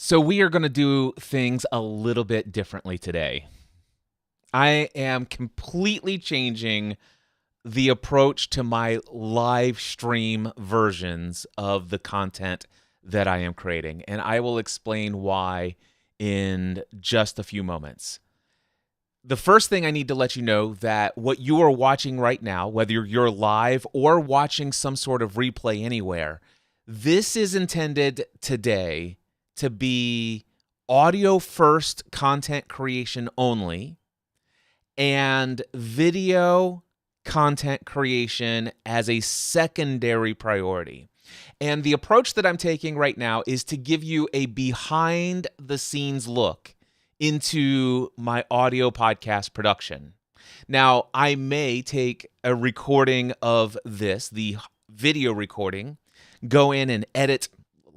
So we are going to do things a little bit differently today. I am completely changing the approach to my live stream versions of the content that I am creating, and I will explain why in just a few moments. The first thing I need to let you know that what you are watching right now, whether you're live or watching some sort of replay anywhere, this is intended today to be audio first content creation only and video content creation as a secondary priority. And the approach that I'm taking right now is to give you a behind the scenes look into my audio podcast production. Now, I may take a recording of this, the video recording, go in and edit,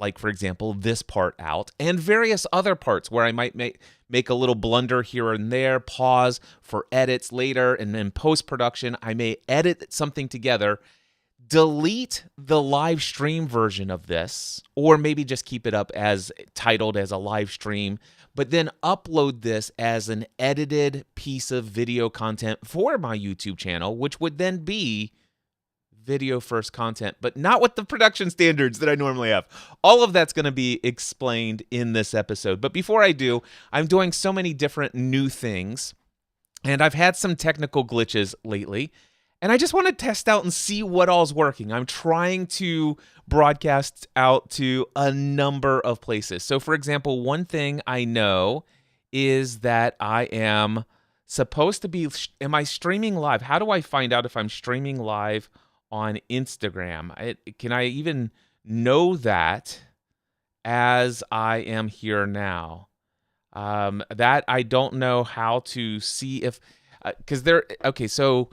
like for example, this part out, and various other parts where I might make a little blunder here and there, pause for edits later, and in post-production, I may edit something together, delete the live stream version of this, or maybe just keep it up as titled as a live stream, but then upload this as an edited piece of video content for my YouTube channel, which would then be video first content, but not with the production standards that I normally have. All of that's going to be explained in this episode. But before I do, I'm doing so many different new things, and I've had some technical glitches lately, and I just want to test out and see what all's working. I'm trying to broadcast out to a number of places. So for example, one thing I know is that I am supposed to be, am I streaming live? How do I find out if I'm streaming live on Instagram? Can I even know that as I am here now? That I don't know how to see if, because okay, so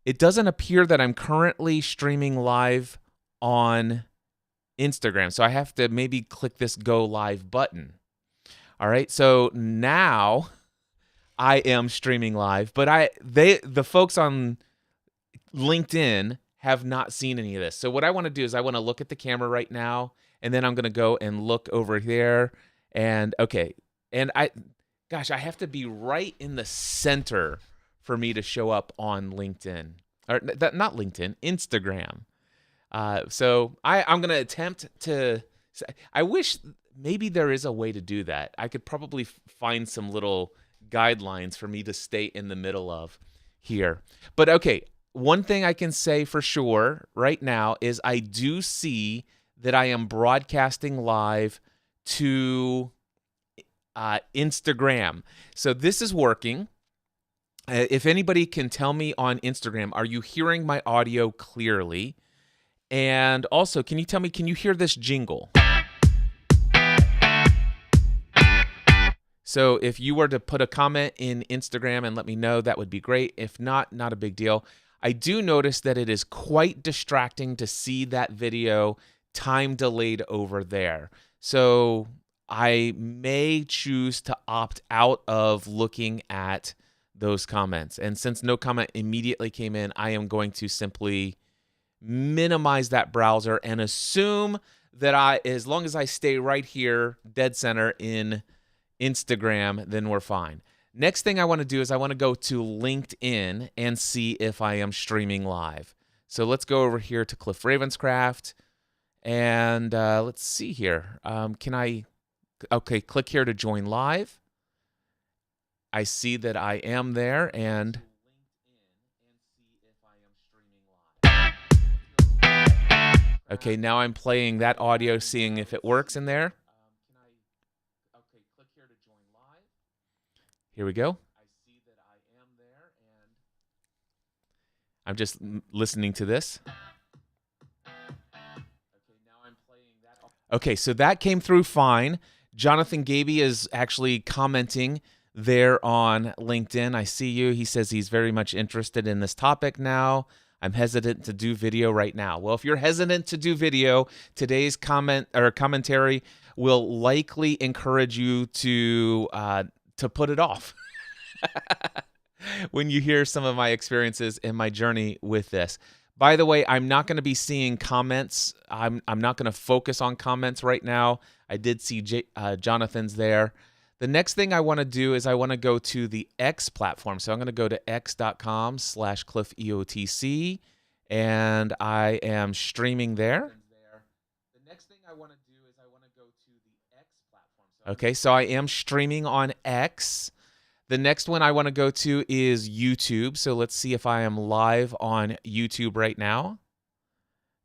it doesn't appear that I'm currently streaming live on Instagram. So I have to maybe click this go live button. All right, so now I am streaming live, but the folks on LinkedIn have not seen any of this. So what I want to do is I want to look at the camera right now, and then I'm going to go and look over there. And okay, and I have to be right in the center for me to show up on LinkedIn, or not LinkedIn, Instagram. So I'm going to attempt to. I wish maybe there is a way to do that. I could probably find some little guidelines for me to stay in the middle of here. But okay. One thing I can say for sure right now is I do see that I am broadcasting live to Instagram. So this is working. If anybody can tell me on Instagram, are you hearing my audio clearly? And also, can you tell me, can you hear this jingle? So if you were to put a comment in Instagram and let me know, that would be great. If not, not a big deal. I do notice that it is quite distracting to see that video time delayed over there. So I may choose to opt out of looking at those comments. And since no comment immediately came in, I am going to simply minimize that browser and assume that as long as I stay right here, dead center in Instagram, then we're fine. Next thing I want to do is I want to go to LinkedIn and see if I am streaming live. So let's go over here to Cliff Ravenscraft, and let's see here. Okay, click here to join live. I see that I am there, and okay, now I'm playing that audio, seeing if it works in there. Here we go. I see that I am there, and I'm just listening to this. Okay, now I'm playing that. Okay, so that came through fine. Jonathan Gaby is actually commenting there on LinkedIn. I see you. He says he's very much interested in this topic now. I'm hesitant to do video right now. Well, if you're hesitant to do video, today's comment or commentary will likely encourage you to put it off when you hear some of my experiences in my journey with this. By the way, I'm not going to be seeing comments. I'm not going to focus on comments right now. I did see Jonathan's there. The next thing I want to do is I want to go to the X platform. So I'm going to go to x.com/CliffEOTC, and I am streaming there. The next thing I want to do is I want to go to the X platform. Okay, so I am streaming on X. The next one I want to go to is YouTube. So let's see if I am live on YouTube right now.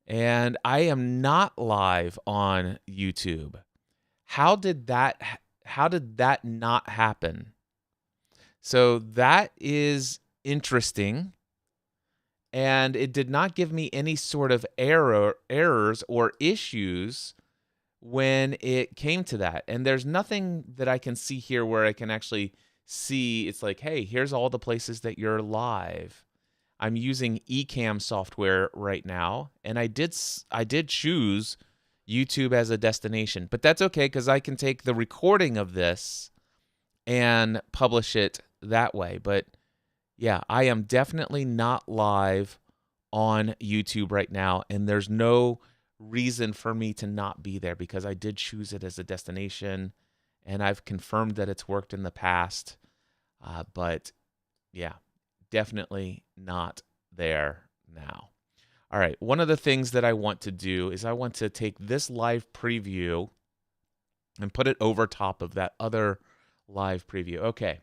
And I am not live on YouTube. How did that not happen? So that is interesting. And it did not give me any sort of errors or issues when it came to that. And there's nothing that I can see here where I can actually see it's like, hey, here's all the places that you're live. I'm using Ecamm software right now, and I did choose YouTube as a destination, but that's okay because I can take the recording of this and publish it that way. But yeah, I am definitely not live on YouTube right now, and there's no reason for me to not be there because I did choose it as a destination, and I've confirmed that it's worked in the past. But yeah, definitely not there now. All right, one of the things that I want to do is I want to take this live preview and put it over top of that other live preview. Okay.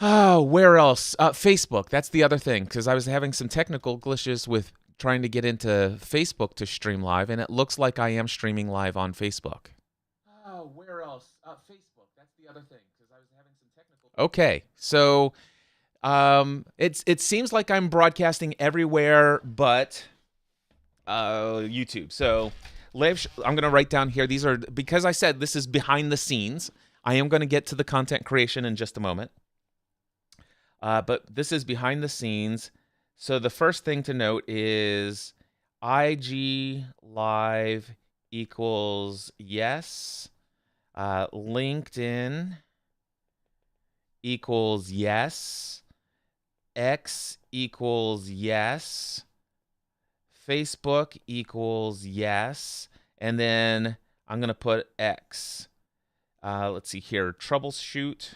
Oh, where else? Facebook. That's the other thing, because I was having some technical glitches with trying to get into Facebook to stream live, and it looks like I am streaming live on Facebook. Oh, where else? Facebook. That's the other thing, because I was having some technical. Okay, so it seems like I'm broadcasting everywhere but YouTube. So I'm going to write down here. These are, because I said this is behind the scenes. I am going to get to the content creation in just a moment. But this is behind the scenes. So the first thing to note is IG Live equals yes. LinkedIn equals yes. X equals yes. Facebook equals yes. And then I'm going to put X. Let's see here. Troubleshoot.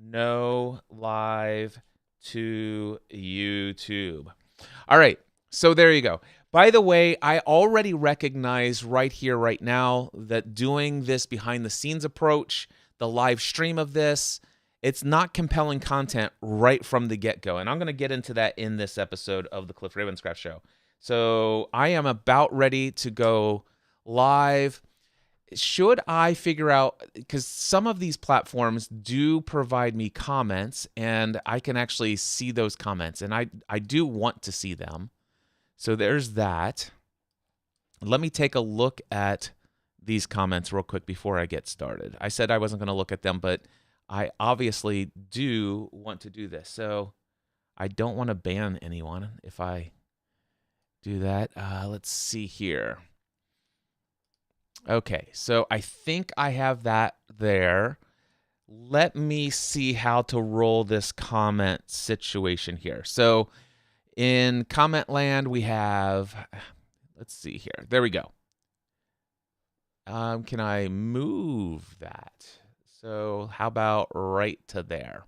No live to YouTube. All right. So there you go. By the way, I already recognize right here, right now, that doing this behind the scenes approach, the live stream of this, it's not compelling content right from the get-go. And I'm going to get into that in this episode of the Cliff Ravenscraft Show. So I am about ready to go live. Should I figure out, because some of these platforms do provide me comments, and I can actually see those comments, and I do want to see them. So there's that. Let me take a look at these comments real quick before I get started. I said I wasn't going to look at them, but I obviously do want to do this. So I don't want to ban anyone if I do that. Let's see here. Okay, so I think I have that there. Let me see how to roll this comment situation here. So in comment land, we have, let's see here. There we go. Can I move that? So how about right to there?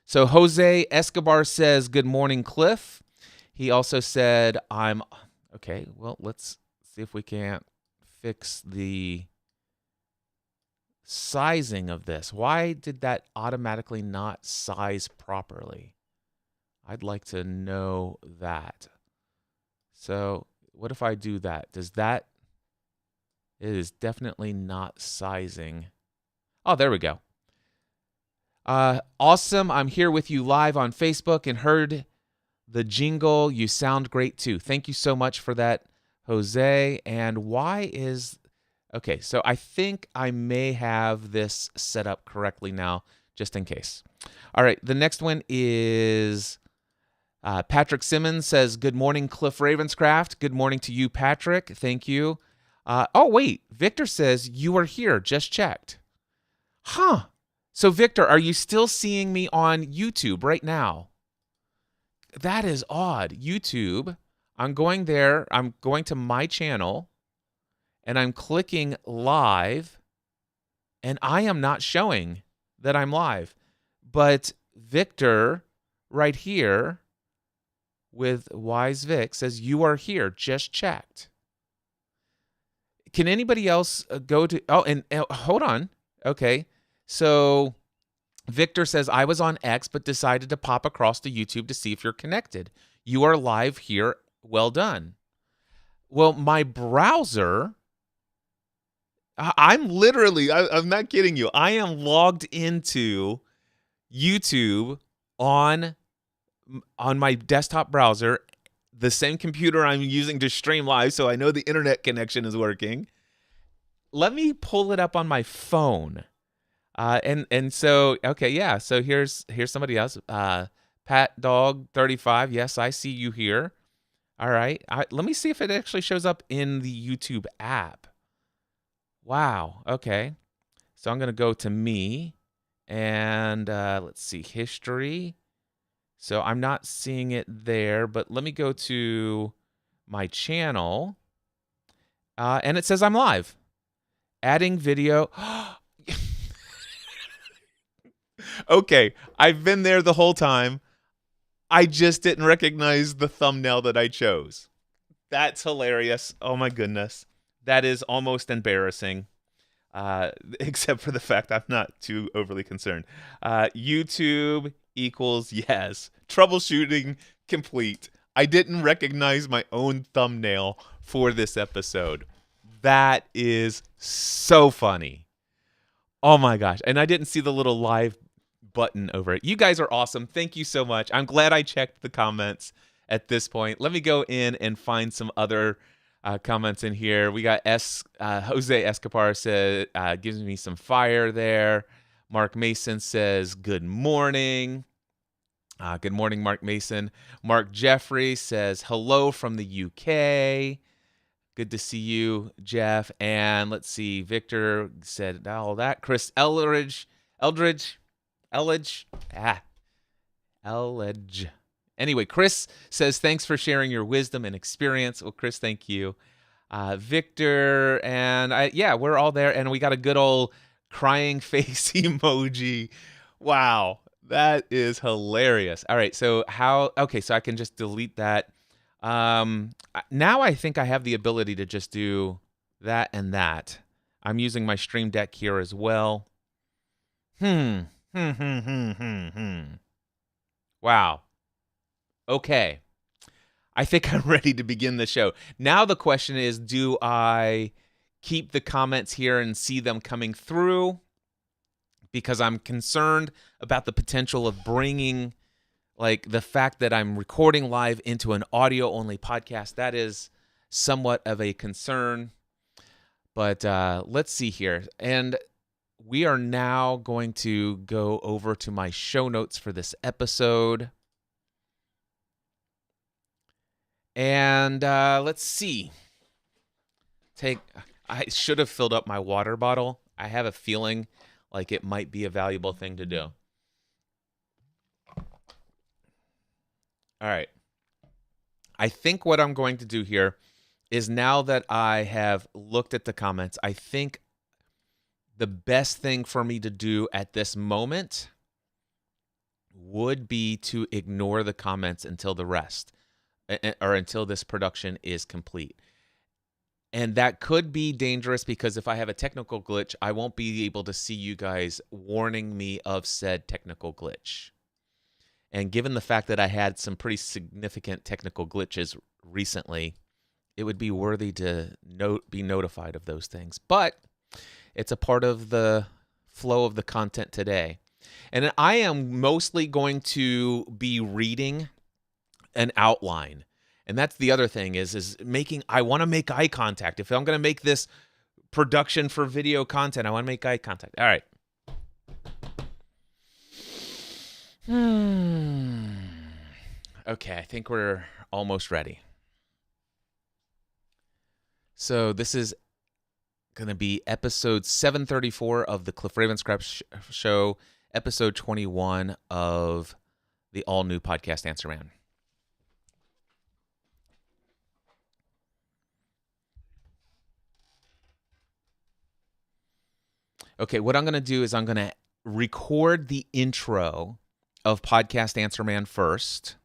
So Jose Escobar says, good morning, Cliff. He also said, okay, well, let's see if we can't fix the sizing of this. Why did that automatically not size properly? I'd like to know that. So what if I do that? It is definitely not sizing. Oh, there we go. Awesome. I'm here with you live on Facebook and heard the jingle. You sound great too. Thank you so much for that, Jose. And okay, so I think I may have this set up correctly now, just in case. All right, the next one is Patrick Simmons says, good morning, Cliff Ravenscraft. Good morning to you, Patrick. Thank you. Oh, wait, Victor says you are here. Just checked. Huh. So, Victor, are you still seeing me on YouTube right now? That is odd. YouTube. I'm going there. I'm going to my channel. and I'm clicking live, and I am not showing that I'm live. But Victor right here with Wise Vic says, you are here, just checked. Can anybody else go to, hold on. Okay, so Victor says, I was on X, but decided to pop across to YouTube to see if you're connected. You are live here. Well done. Well, my browser, I'm not kidding you. I am logged into YouTube on my desktop browser, the same computer I'm using to stream live, so I know the internet connection is working. Let me pull it up on my phone. So okay, yeah. So here's somebody else. Pat Dog 35. Yes, I see you here. All right. Let me see if it actually shows up in the YouTube app. Wow. Okay. So I'm gonna go to me, and let's see, history. So I'm not seeing it there, but let me go to my channel, and it says I'm live. Adding video. Okay, I've been there the whole time. I just didn't recognize the thumbnail that I chose. That's hilarious. Oh my goodness. That is almost embarrassing. Except for the fact I'm not too overly concerned. YouTube equals yes. Troubleshooting complete. I didn't recognize my own thumbnail for this episode. That is so funny. Oh my gosh. And I didn't see the little live button over it. You guys are awesome. Thank you so much. I'm glad I checked the comments at this point. Let me go in and find some other comments in here. We got Jose Escapar says, gives me some fire there. Mark Mason says, good morning. Good morning, Mark Mason. Mark Jeffrey says, hello from the UK. Good to see you, Jeff. And let's see, Victor said all that. Chris Eldridge. Anyway, Chris says, thanks for sharing your wisdom and experience. Well, Chris, thank you. Victor and we're all there. And we got a good old crying face emoji. Wow, that is hilarious. All right, so so I can just delete that. Now I think I have the ability to just do that and that. I'm using my Stream Deck here as well. Wow. Okay. I think I'm ready to begin the show. Now the question is, do I keep the comments here and see them coming through? Because I'm concerned about the potential of bringing, like, the fact that I'm recording live into an audio-only podcast. That is somewhat of a concern. But let's see here. And we are now going to go over to my show notes for this episode. And let's see. I should have filled up my water bottle. I have a feeling like it might be a valuable thing to do. All right. I think what I'm going to do here is, now that I have looked at the comments, I think the best thing for me to do at this moment would be to ignore the comments until the rest, or until this production is complete. And that could be dangerous, because if I have a technical glitch, I won't be able to see you guys warning me of said technical glitch. And given the fact that I had some pretty significant technical glitches recently, it would be worthy to be notified of those things. But it's a part of the flow of the content today. And I am mostly going to be reading an outline. And that's the other thing is I want to make eye contact. If I'm going to make this production for video content, I want to make eye contact. All right. Okay, I think we're almost ready. So this is going to be episode 734 of the Cliff Ravenscraft Show, episode 21 of the all-new podcast Answer Man. Okay, what I'm going to do is I'm going to record the intro of Podcast Answer Man first.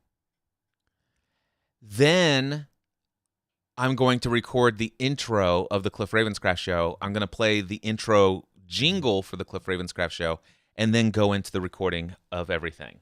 Then I'm going to record the intro of the Cliff Ravenscraft Show. I'm going to play the intro jingle for the Cliff Ravenscraft Show, and then go into the recording of everything.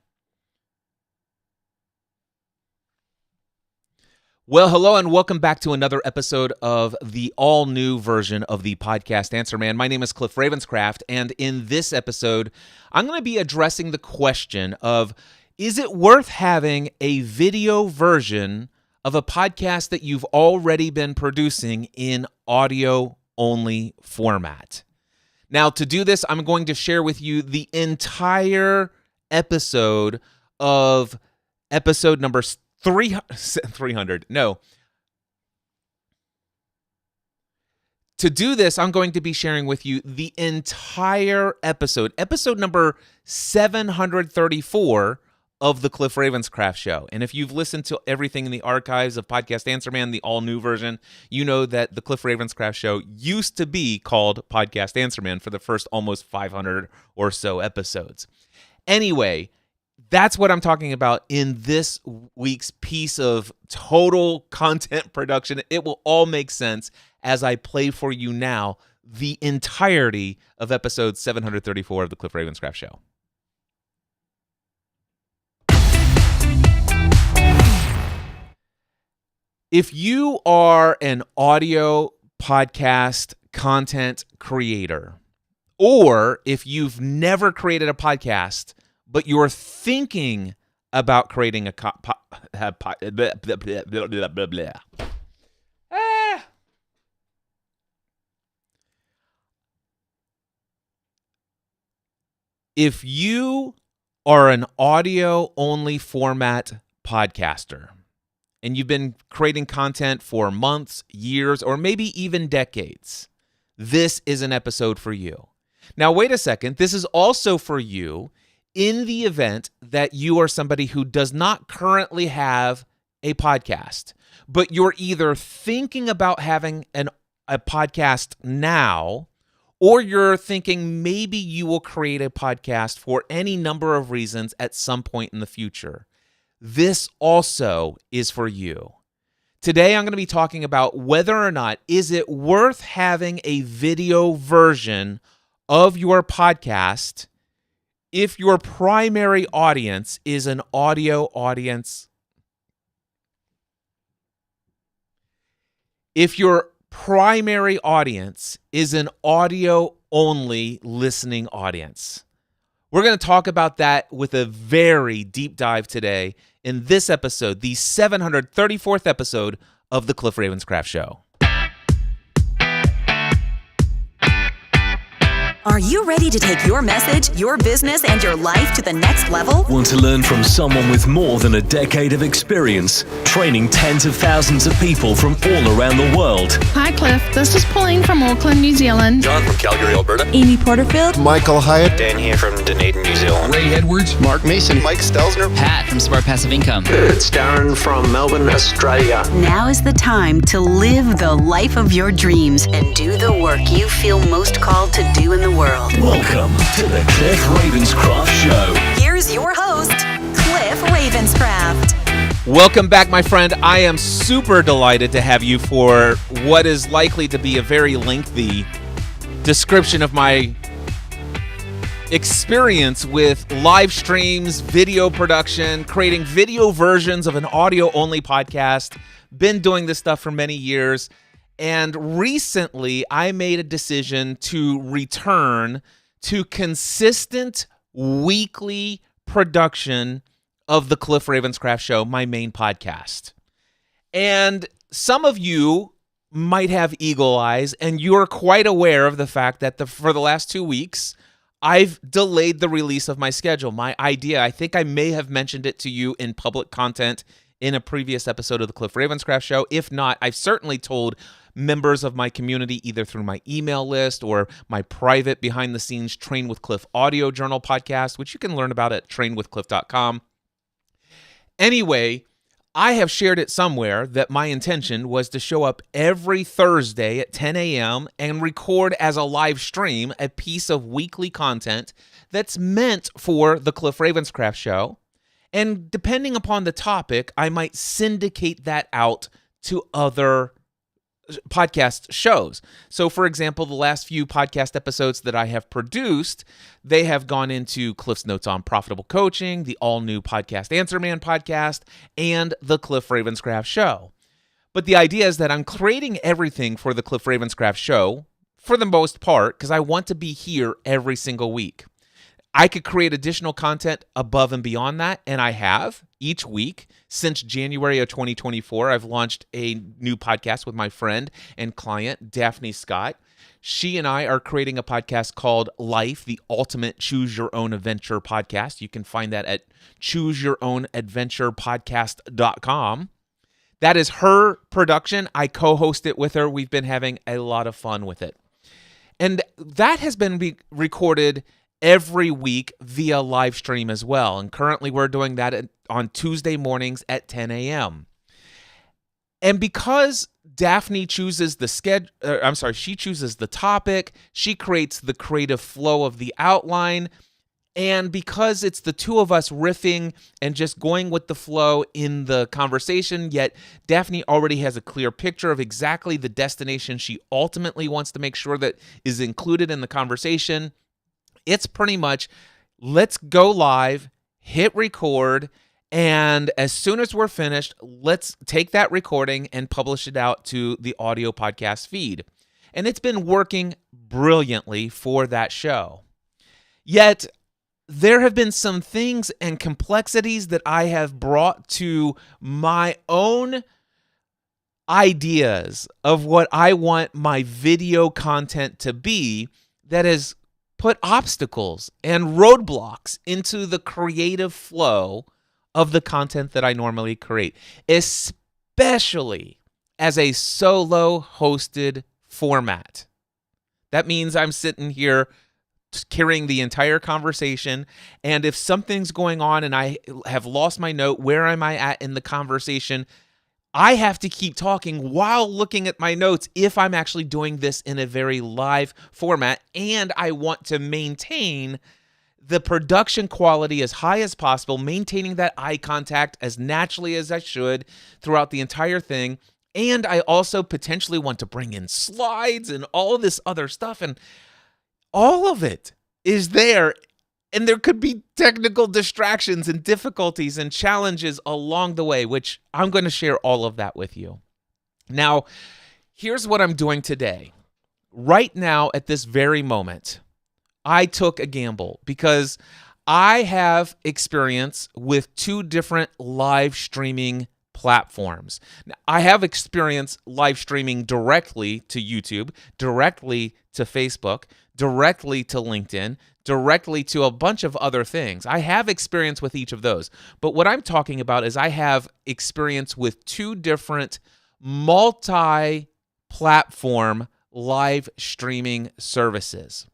Well, hello and welcome back to another episode of the all-new version of the Podcast Answer Man. My name is Cliff Ravenscraft, and in this episode, I'm going to be addressing the question of, is it worth having a video version of a podcast that you've already been producing in audio-only format? Now, to do this, I'm going to share with you the entire episode of episode number 300. No. To do this, I'm going to be sharing with you the entire episode number 734 of the Cliff Ravenscraft Show. And if you've listened to everything in the archives of Podcast Answer Man, the all-new version, you know that the Cliff Ravenscraft Show used to be called Podcast Answer Man for the first almost 500 or so episodes. Anyway, that's what I'm talking about in this week's piece of total content production. It will all make sense as I play for you now the entirety of episode 734 of the Cliff Ravenscraft Show. If you are an audio podcast content creator, or if you've never created a podcast, but you're thinking about creating a If you are an audio-only format podcaster, and you've been creating content for months, years, or maybe even decades, this is an episode for you. Now, wait a second. This is also for you in the event that you are somebody who does not currently have a podcast, but you're either thinking about having a podcast now, or you're thinking maybe you will create a podcast for any number of reasons at some point in the future. This also is for you. Today, I'm going to be talking about whether or not is it worth having a video version of your podcast if your primary audience is an audio audience. If your primary audience is an audio-only listening audience. We're going to talk about that with a very deep dive today in this episode, the 734th episode of the Cliff Ravenscraft Show. Are you ready to take your message, your business, and your life to the next level? Want to learn from someone with more than a decade of experience, training tens of thousands of people from all around the world? Hi, Cliff. This is Pauline from Auckland, New Zealand. John from Calgary, Alberta. Amy Porterfield. Michael Hyatt. Dan here from Dunedin, New Zealand. Ray Edwards. Mark Mason. Mike Stelzner. Pat from Smart Passive Income. It's Darren from Melbourne, Australia. Now is the time to live the life of your dreams and do the work you feel most called to do in the world. Welcome to the Cliff Ravenscraft Show. Here's your host, Cliff Ravenscraft. Welcome back, my friend. I am super delighted to have you for what is likely to be a very lengthy description of my experience with live streams, video production, creating video versions of an audio-only podcast. Been doing this stuff for many years. And recently, I made a decision to return to consistent weekly production of the Cliff Ravenscraft Show, my main podcast. And some of you might have eagle eyes, and you're quite aware of the fact that for the last 2 weeks, I've delayed the release of my schedule. My idea, I think I may have mentioned it to you in public content in a previous episode of the Cliff Ravenscraft Show. If not, I've certainly told members of my community either through my email list or my private behind-the-scenes Train with Cliff audio journal podcast, which you can learn about at trainwithcliff.com. Anyway, I have shared it somewhere that my intention was to show up every Thursday at 10 a.m. and record as a live stream a piece of weekly content that's meant for the Cliff Ravenscraft Show. And depending upon the topic, I might syndicate that out to other podcast shows. So, for example, the last few podcast episodes that I have produced, they have gone into Cliff's Notes on Profitable Coaching, the all-new Podcast Answer Man podcast, and the Cliff Ravenscraft Show. But the idea is that I'm creating everything for the Cliff Ravenscraft Show, for the most part, because I want to be here every single week. I could create additional content above and beyond that, and I have each week. Since January of 2024, I've launched a new podcast with my friend and client, Daphne Scott. She and I are creating a podcast called Life, the Ultimate Choose Your Own Adventure podcast. You can find that at chooseyourownadventurepodcast.com. That is her production. I co-host it with her. We've been having a lot of fun with it. And that has been recorded every week via live stream as well. And currently we're doing that on Tuesday mornings at 10 a.m. And because Daphne chooses the she chooses the topic, she creates the creative flow of the outline, and because it's the two of us riffing and just going with the flow in the conversation, yet Daphne already has a clear picture of exactly the destination she ultimately wants to make sure that is included in the conversation, it's pretty much, let's go live, hit record, and as soon as we're finished, let's take that recording and publish it out to the audio podcast feed. And it's been working brilliantly for that show. Yet, there have been some things and complexities that I have brought to my own ideas of what I want my video content to be that has put obstacles and roadblocks into the creative flow of the content that I normally create, especially as a solo hosted format. That means I'm sitting here carrying the entire conversation, and if something's going on and I have lost my note, where am I at in the conversation? I have to keep talking while looking at my notes if I'm actually doing this in a very live format, and I want to maintain the production quality as high as possible, maintaining that eye contact as naturally as I should throughout the entire thing. And I also potentially want to bring in slides and all this other stuff, and all of it is there. And there could be technical distractions and difficulties and challenges along the way, which I'm going to share all of that with you. Now, here's what I'm doing today. Right now, at this very moment, I took a gamble because I have experience with two different live streaming platforms. Now, I have experience live streaming directly to YouTube, directly to Facebook, directly to LinkedIn, directly to a bunch of other things. I have experience with each of those. But what I'm talking about is I have experience with two different multi-platform live streaming services.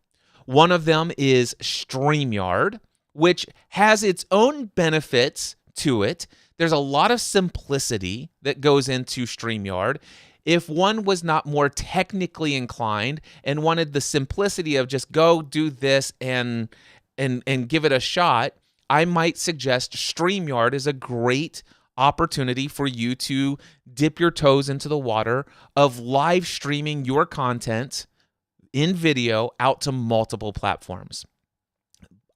One of them is StreamYard, which has its own benefits to it. There's a lot of simplicity that goes into StreamYard. If one was not more technically inclined and wanted the simplicity of just go do this and give it a shot, I might suggest StreamYard is a great opportunity for you to dip your toes into the water of live streaming your content in video out to multiple platforms.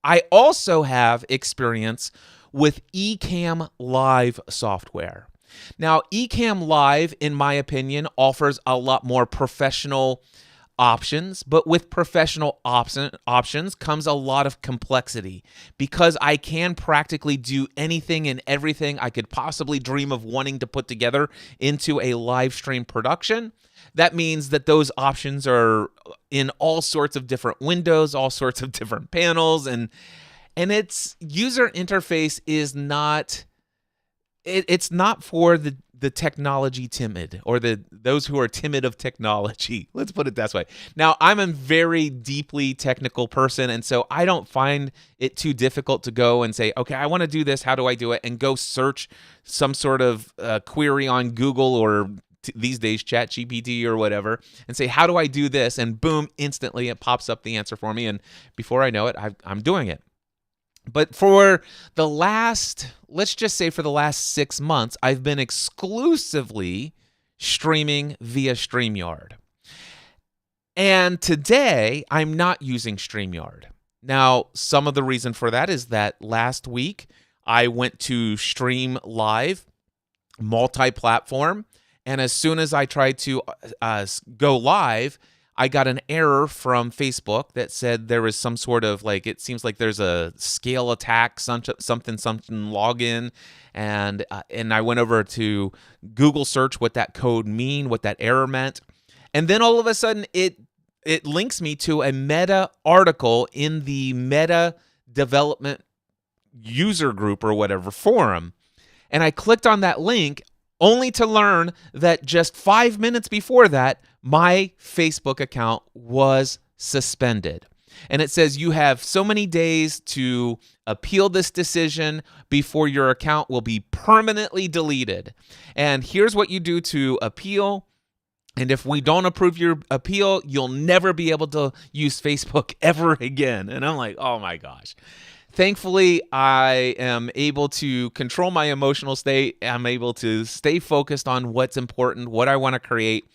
I also have experience with Ecamm Live software. Now, Ecamm Live, in my opinion, offers a lot more professional options, but with professional options comes a lot of complexity because I can practically do anything and everything I could possibly dream of wanting to put together into a live stream production. That means that those options are in all sorts of different windows, all sorts of different panels, and its user interface is not... It's not for the the technology timid, or those who are timid of technology. Let's put it that way. Now, I'm a very deeply technical person, and so I don't find it too difficult to go and say, okay, I want to do this. How do I do it? And go search some sort of query on Google or these days ChatGPT or whatever, and say, how do I do this? And boom, instantly it pops up the answer for me. And before I know it, I'm doing it. But for the last, let's just say for the last 6 months, I've been exclusively streaming via StreamYard. And today, I'm not using StreamYard. Now, some of the reason for that is that last week, I went to stream live, multi-platform, and as soon as I tried to go live, I got an error from Facebook that said there was some sort of, like, it seems like there's a scale attack, something login, and I went over to Google search what that code mean, what that error meant, and then all of a sudden it links me to a Meta article in the Meta development user group or whatever forum, and I clicked on that link only to learn that just 5 minutes before that, my Facebook account was suspended. And it says you have so many days to appeal this decision before your account will be permanently deleted. And here's what you do to appeal. And if we don't approve your appeal, you'll never be able to use Facebook ever again. And I'm like, oh my gosh. Thankfully, I am able to control my emotional state. I'm able to stay focused on what's important, what I want to create.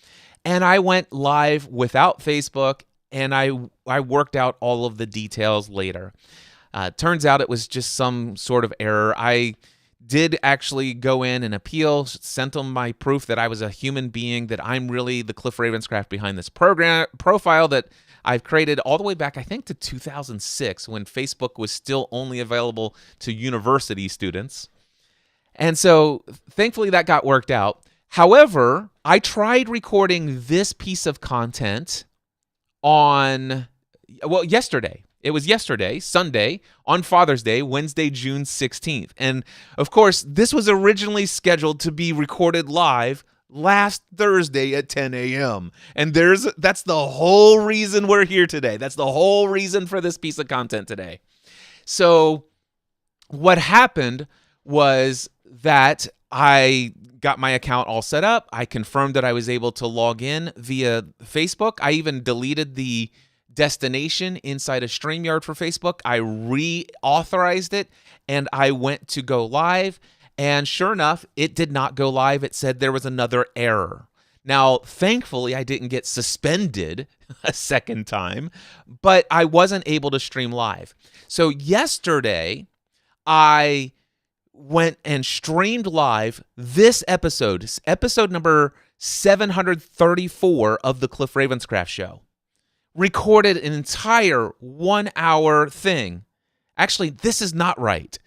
And I went live without Facebook, and I worked out all of the details later. Turns out it was just some sort of error. I did actually go in and appeal, sent them my proof that I was a human being, that I'm really the Cliff Ravenscraft behind this profile that I've created all the way back, I think, to 2006, when Facebook was still only available to university students. And so thankfully that got worked out. However, I tried recording this piece of content yesterday. It was yesterday, Sunday, on Father's Day, Wednesday, June 16th. And of course, this was originally scheduled to be recorded live last Thursday at 10 a.m. And that's the whole reason we're here today. That's the whole reason for this piece of content today. So what happened was that I got my account all set up. I confirmed that I was able to log in via Facebook. I even deleted the destination inside of StreamYard for Facebook. I reauthorized it, and I went to go live. And sure enough, it did not go live. It said there was another error. Now, thankfully, I didn't get suspended a second time, but I wasn't able to stream live. So yesterday, I went and streamed live this episode number 734 of the Cliff Ravenscraft Show. Recorded an entire 1 hour thing. Actually, this is not right.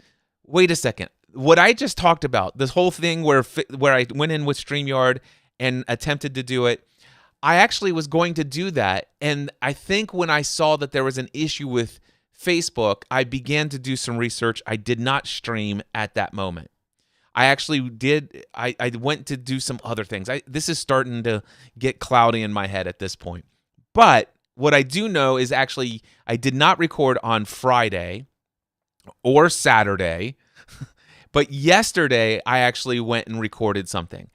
Wait a second. What I just talked about, this whole thing where I went in with StreamYard and attempted to do it, I actually was going to do that. And I think when I saw that there was an issue with Facebook, I began to do some research. I did not stream at that moment. I actually did. I went to do some other things. This is starting to get cloudy in my head at this point. But what I do know is actually I did not record on Friday or Saturday. But yesterday, I actually went and recorded something.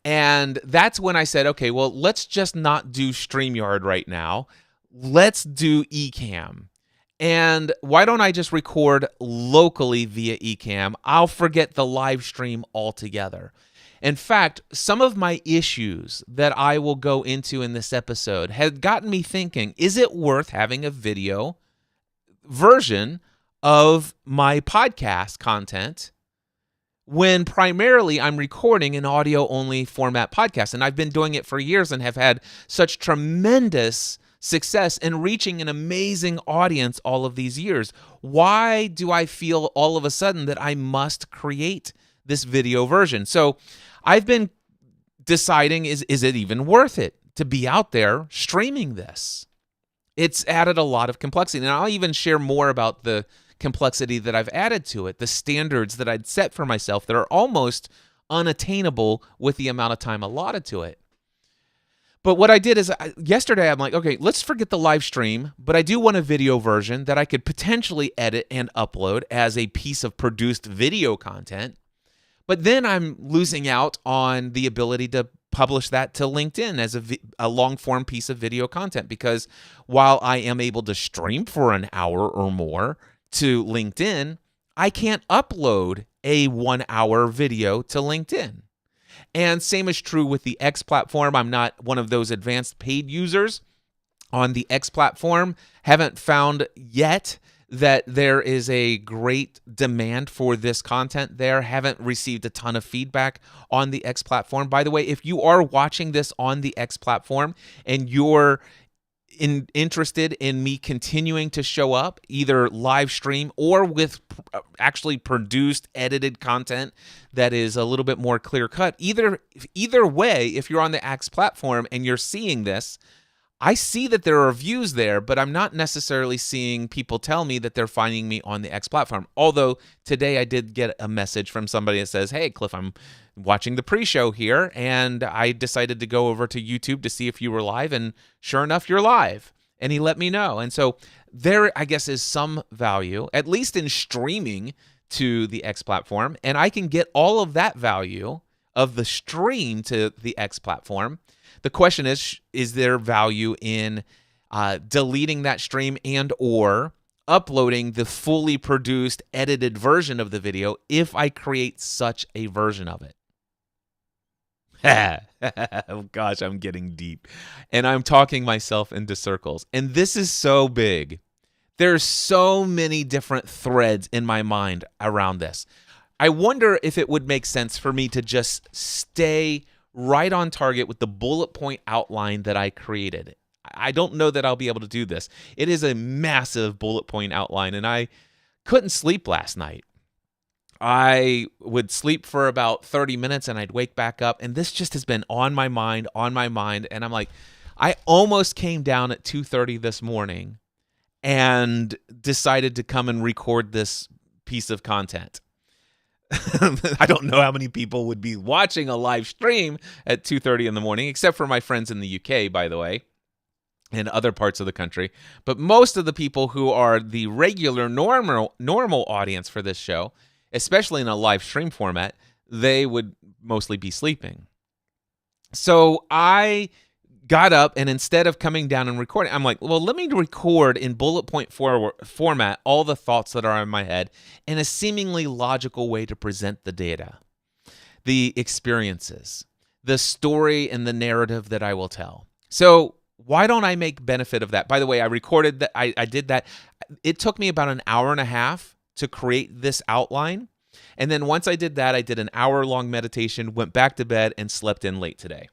And that's when I said, okay, well, let's just not do StreamYard right now. Let's do Ecamm. And why don't I just record locally via Ecamm? I'll forget the live stream altogether. In fact, some of my issues that I will go into in this episode had gotten me thinking, is it worth having a video version of my podcast content when primarily I'm recording an audio-only format podcast? And I've been doing it for years and have had such tremendous success in reaching an amazing audience all of these years. Why do I feel all of a sudden that I must create this video version? So I've been deciding, is it even worth it to be out there streaming this? It's added a lot of complexity. And I'll even share more about the complexity that I've added to it, the standards that I'd set for myself that are almost unattainable with the amount of time allotted to it. But what I did is yesterday, I'm like, okay, let's forget the live stream, but I do want a video version that I could potentially edit and upload as a piece of produced video content. But then I'm losing out on the ability to publish that to LinkedIn as a long-form piece of video content, because while I am able to stream for an hour or more to LinkedIn, I can't upload a 1-hour video to LinkedIn. And same is true with the X platform. I'm not one of those advanced paid users on the X platform. Haven't found yet that there is a great demand for this content there. Haven't received a ton of feedback on the X platform. By the way, if you are watching this on the X platform and you're interested in me continuing to show up either live stream or with actually produced edited content that is a little bit more clear cut, either way, if you're on the X platform and you're seeing this, I see that there are views there, but I'm not necessarily seeing people tell me that they're finding me on the X platform. Although today I did get a message from somebody that says, hey, Cliff, I'm watching the pre-show here, and I decided to go over to YouTube to see if you were live, and sure enough, you're live. And he let me know. And so there, I guess, is some value, at least in streaming to the X platform, and I can get all of that value of the stream to the X platform. The question is there value in deleting that stream and or uploading the fully produced, edited version of the video if I create such a version of it? Oh gosh, I'm getting deep. And I'm talking myself into circles. And this is so big. There's so many different threads in my mind around this. I wonder if it would make sense for me to just stay right on target with the bullet point outline that I created. I don't know that I'll be able to do this. It is a massive bullet point outline, and I couldn't sleep last night. I would sleep for about 30 minutes and I'd wake back up, and this just has been on my mind, and I'm like, I almost came down at 2:30 this morning and decided to come and record this piece of content. I don't know how many people would be watching a live stream at 2:30 in the morning, except for my friends in the UK, by the way, and other parts of the country. But most of the people who are the regular normal audience for this show, especially in a live stream format, they would mostly be sleeping. So I got up, and instead of coming down and recording, I'm like, well, let me record in bullet point format all the thoughts that are in my head in a seemingly logical way to present the data, the experiences, the story, and the narrative that I will tell. So why don't I make benefit of that? By the way, I recorded that. I did that. It took me about an hour and a half to create this outline. And then once I did that, I did an hour-long meditation, went back to bed, and slept in late today.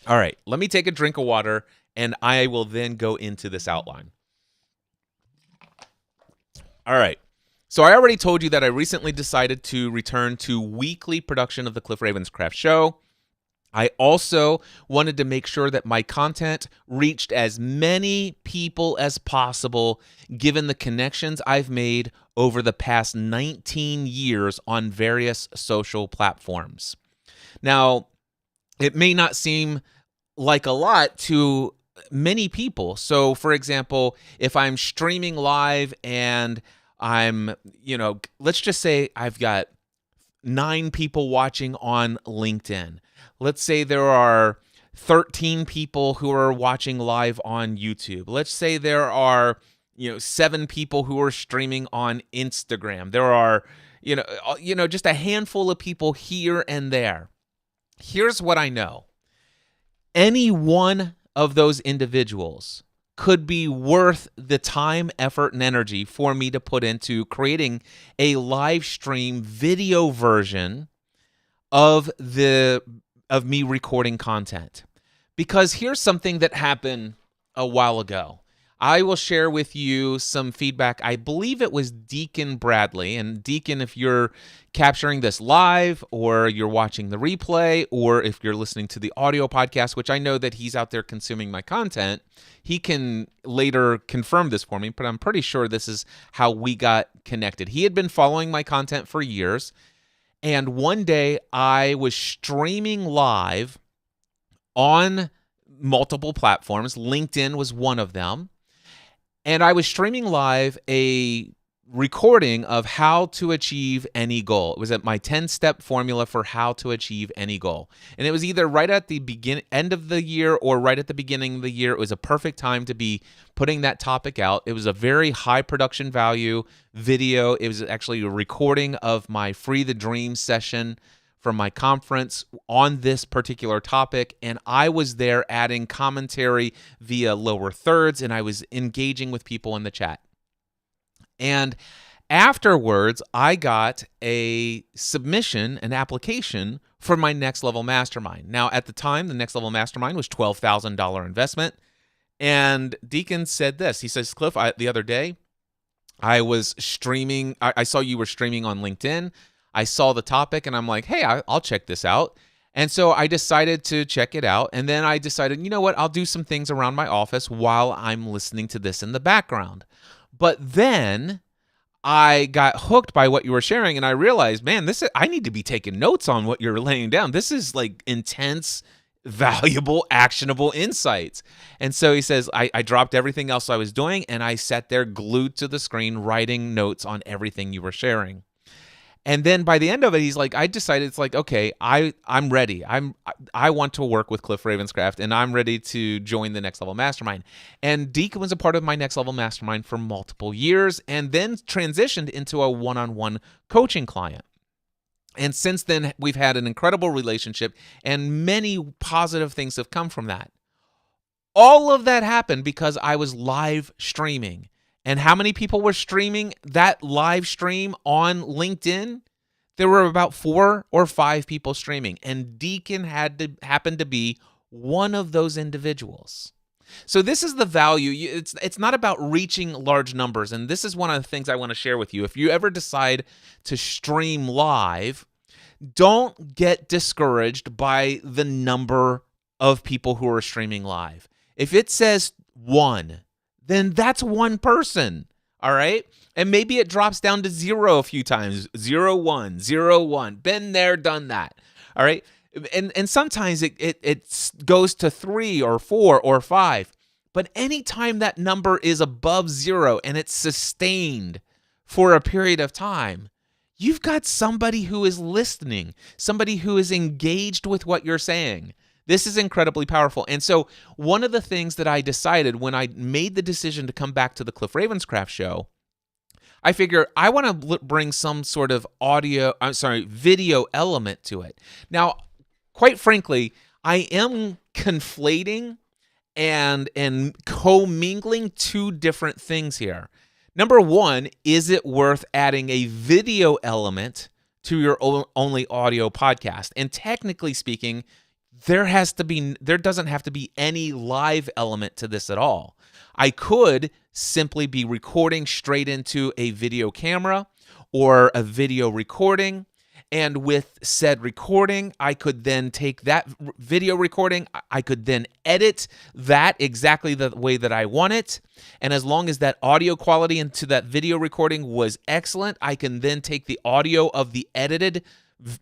All right, let me take a drink of water, and I will then go into this outline. All right, so I already told you that I recently decided to return to weekly production of the Cliff Ravenscraft Show. I also wanted to make sure that my content reached as many people as possible, given the connections I've made over the past 19 years on various social platforms. Now, it may not seem like a lot to many people. So, for example, if I'm streaming live and I'm, let's just say I've got 9 people watching on LinkedIn. Let's say there are 13 people who are watching live on YouTube. Let's say there are, 7 people who are streaming on Instagram. There are, just a handful of people here and there. Here's what I know. Any one of those individuals could be worth the time, effort, and energy for me to put into creating a live stream video version of me recording content. Because here's something that happened a while ago. I will share with you some feedback. I believe it was Deacon Bradley. And Deacon, if you're capturing this live or you're watching the replay or if you're listening to the audio podcast, which I know that he's out there consuming my content, he can later confirm this for me, but I'm pretty sure this is how we got connected. He had been following my content for years, And one day I was streaming live on multiple platforms. LinkedIn was one of them. And I was streaming live a recording of how to achieve any goal. It was at my 10-step formula for how to achieve any goal. And it was either right at the end of the year or right at the beginning of the year. It was a perfect time to be putting that topic out. It was a very high production value video. It was actually a recording of my Free the Dream session from my conference on this particular topic, and I was there adding commentary via lower thirds, and I was engaging with people in the chat. And afterwards, I got a submission, an application for my Next Level Mastermind. Now, at the time, the Next Level Mastermind was $12,000 investment, and Deacon said this. He says, Cliff, the other day, I was streaming. I saw you were streaming on LinkedIn. I saw the topic and I'm like, hey, I'll check this out. And so I decided to check it out. And then I decided, you know what? I'll do some things around my office while I'm listening to this in the background. But then I got hooked by what you were sharing and I realized, man, I need to be taking notes on what you're laying down. This is like intense, valuable, actionable insights. And so he says, I dropped everything else I was doing and I sat there glued to the screen writing notes on everything you were sharing. And then by the end of it, he's like, I decided it's like, okay, I'm ready. I want to work with Cliff Ravenscraft, and I'm ready to join the Next Level Mastermind. And Deacon was a part of my Next Level Mastermind for multiple years, and then transitioned into a one-on-one coaching client. And since then, we've had an incredible relationship, and many positive things have come from that. All of that happened because I was live streaming. And how many people were streaming that live stream on LinkedIn? There were about 4 or 5 people streaming, and Deacon happened to be one of those individuals. So this is the value. It's not about reaching large numbers, and this is one of the things I want to share with you. If you ever decide to stream live, don't get discouraged by the number of people who are streaming live. If it says 1, then that's one person, all right? And maybe it drops down to 0 a few times, 0, 1, 0, 1. Been there, done that, all right? And sometimes it goes to 3 or 4 or 5. But anytime that number is above 0 and it's sustained for a period of time, you've got somebody who is listening, somebody who is engaged with what you're saying. This is incredibly powerful. And so one of the things that I decided when I made the decision to come back to the Cliff Ravenscraft show, I figure I want to bring some sort of video element to it. Now, quite frankly, I am conflating and commingling 2 different things here. Number 1, is it worth adding a video element to your only audio podcast? And technically speaking, there doesn't have to be any live element to this at all. I could simply be recording straight into a video camera or a video recording, and with said recording, I could then take that video recording, I could then edit that exactly the way that I want it, and as long as that audio quality into that video recording was excellent, I can then take the audio of the edited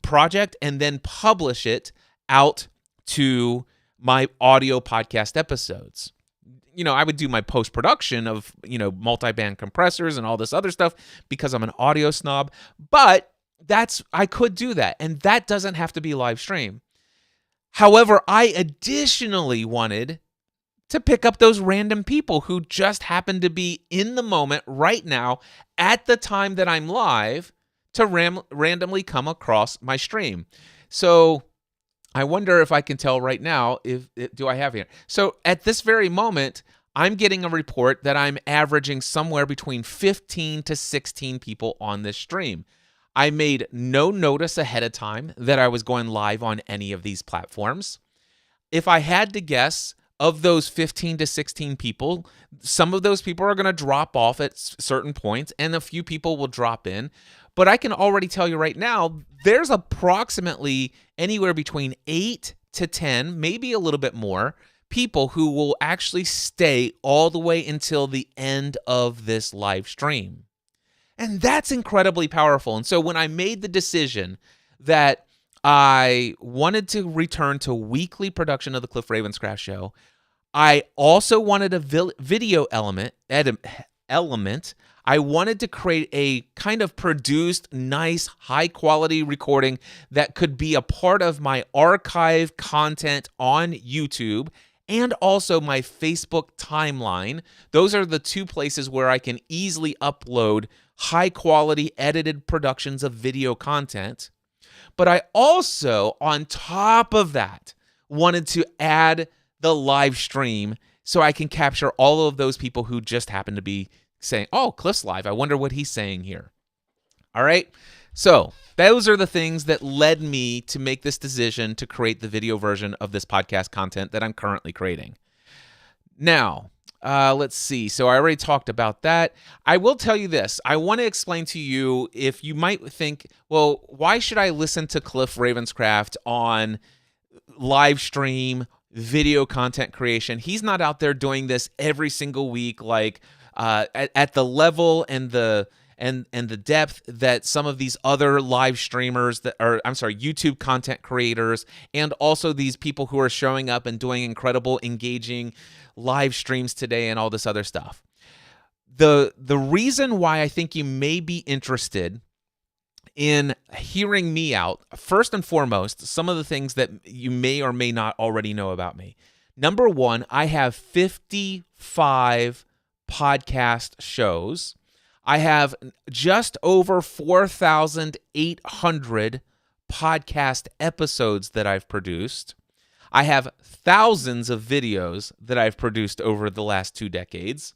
project and then publish it out to my audio podcast episodes. I would do my post-production of, multi-band compressors and all this other stuff because I'm an audio snob, but I could do that, and that doesn't have to be live stream. However, I additionally wanted to pick up those random people who just happen to be in the moment right now at the time that I'm live to randomly come across my stream. So I wonder if I can tell right now, do I have here? So at this very moment, I'm getting a report that I'm averaging somewhere between 15 to 16 people on this stream. I made no notice ahead of time that I was going live on any of these platforms. If I had to guess, of those 15 to 16 people, some of those people are going to drop off at certain points, and a few people will drop in. But I can already tell you right now, there's approximately anywhere between 8 to 10, maybe a little bit more, people who will actually stay all the way until the end of this live stream. And that's incredibly powerful. And so when I made the decision that I wanted to return to weekly production of the Cliff Ravenscraft Show. I also wanted a video element. I wanted to create a kind of produced, nice, high-quality recording that could be a part of my archive content on YouTube and also my Facebook timeline. Those are the two places where I can easily upload high-quality edited productions of video content. But I also, on top of that, wanted to add the live stream so I can capture all of those people who just happen to be saying, oh, Cliff's live. I wonder what he's saying here. All right. So those are the things that led me to make this decision to create the video version of this podcast content that I'm currently creating. Now, let's see. So I already talked about that. I will tell you this. I want to explain to you, if you might think, well, why should I listen to Cliff Ravenscraft on live stream video content creation? He's not out there doing this every single week, like at the level and the depth that some of these other live streamers YouTube content creators, and also these people who are showing up and doing incredible, engaging live streams today and all this other stuff. The reason why I think you may be interested in hearing me out, first and foremost, some of the things that you may or may not already know about me. Number one, I have 55 podcast shows. I have just over 4,800 podcast episodes that I've produced. I have thousands of videos that I've produced over the last 2 decades.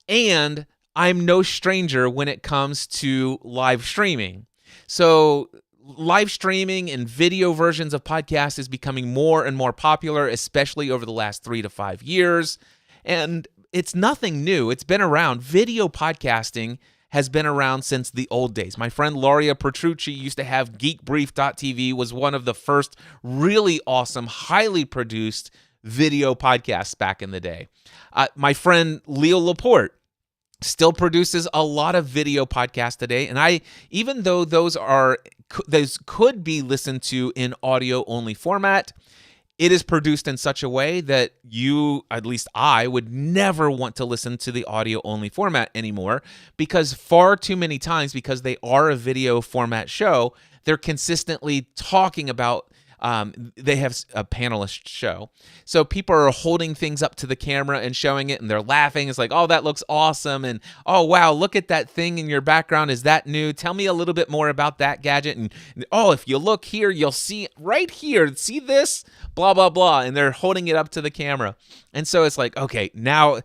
And I'm no stranger when it comes to live streaming. So live streaming and video versions of podcasts is becoming more and more popular, especially over the last 3 to 5 years. And it's nothing new. It's been around. Video podcasting has been around since the old days. My friend Laria Petrucci used to have geekbrief.tv, was one of the first really awesome, highly produced video podcasts back in the day. My friend Leo Laporte still produces a lot of video podcasts today, and even though those could be listened to in audio only format, it is produced in such a way that at least I, would never want to listen to the audio only format anymore, because far too many times, because they are a video format show, they're consistently talking about they have a panelist show. So people are holding things up to the camera and showing it, and they're laughing. It's like, oh, that looks awesome. And, oh, wow, look at that thing in your background. Is that new? Tell me a little bit more about that gadget. And, oh, if you look here, you'll see right here. See this? Blah, blah, blah. And they're holding it up to the camera. And so it's like, okay, now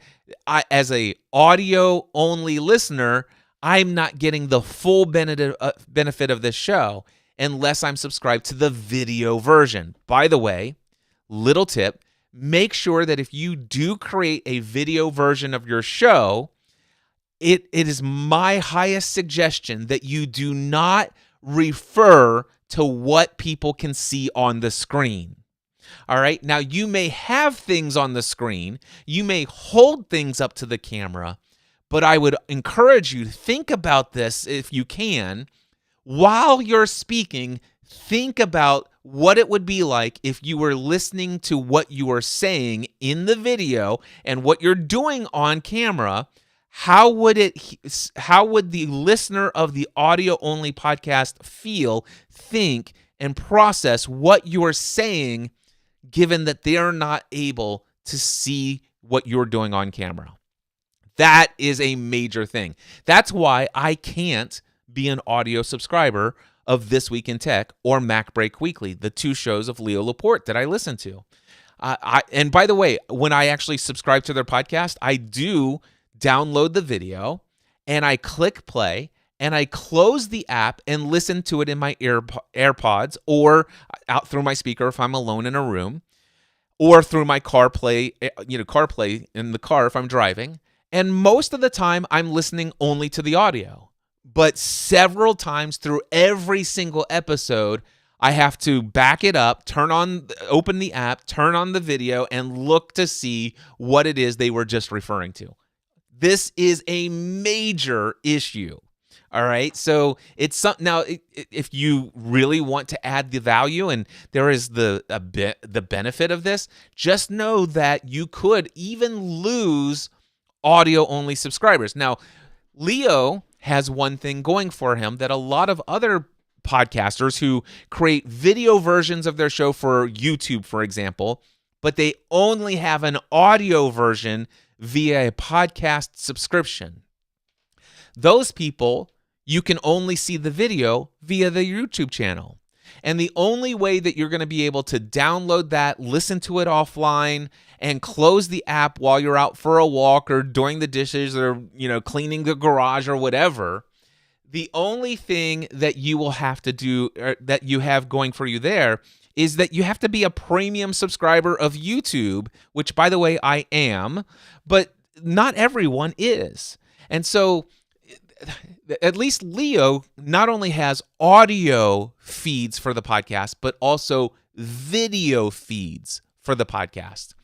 as a audio only listener, I'm not getting the full benefit of this show unless I'm subscribed to the video version. By the way, little tip, make sure that if you do create a video version of your show, it is my highest suggestion that you do not refer to what people can see on the screen. All right? Now, you may have things on the screen. You may hold things up to the camera, but I would encourage you to think about this if you can. While you're speaking, think about what it would be like if you were listening to what you are saying in the video and what you're doing on camera. How would the listener of the audio-only podcast feel, think, and process what you're saying, given that they are not able to see what you're doing on camera? That is a major thing. That's why I can't be an audio subscriber of This Week in Tech or Mac Break Weekly, the 2 shows of Leo Laporte that I listen to. And by the way, when I actually subscribe to their podcast, I do download the video and I click play and I close the app and listen to it in my AirPods or out through my speaker if I'm alone in a room, or through my CarPlay in the car if I'm driving. And most of the time I'm listening only to the audio. But several times through every single episode, I have to back it up, open the app, turn on the video, and look to see what it is they were just referring to. This is a major issue. All right. So it's something now. If you really want to add the value, and there is the benefit of this, just know that you could even lose audio only subscribers. Now, Leo has one thing going for him that a lot of other podcasters who create video versions of their show for YouTube, for example, but they only have an audio version via a podcast subscription. Those people, you can only see the video via the YouTube channel. And the only way that you're going to be able to download that, listen to it offline, and close the app while you're out for a walk or doing the dishes or, cleaning the garage or whatever, the only thing that you will have to do, or that you have going for you there, is that you have to be a premium subscriber of YouTube, which, by the way, I am, but not everyone is. And so at least Leo not only has audio feeds for the podcast, but also video feeds for the podcast.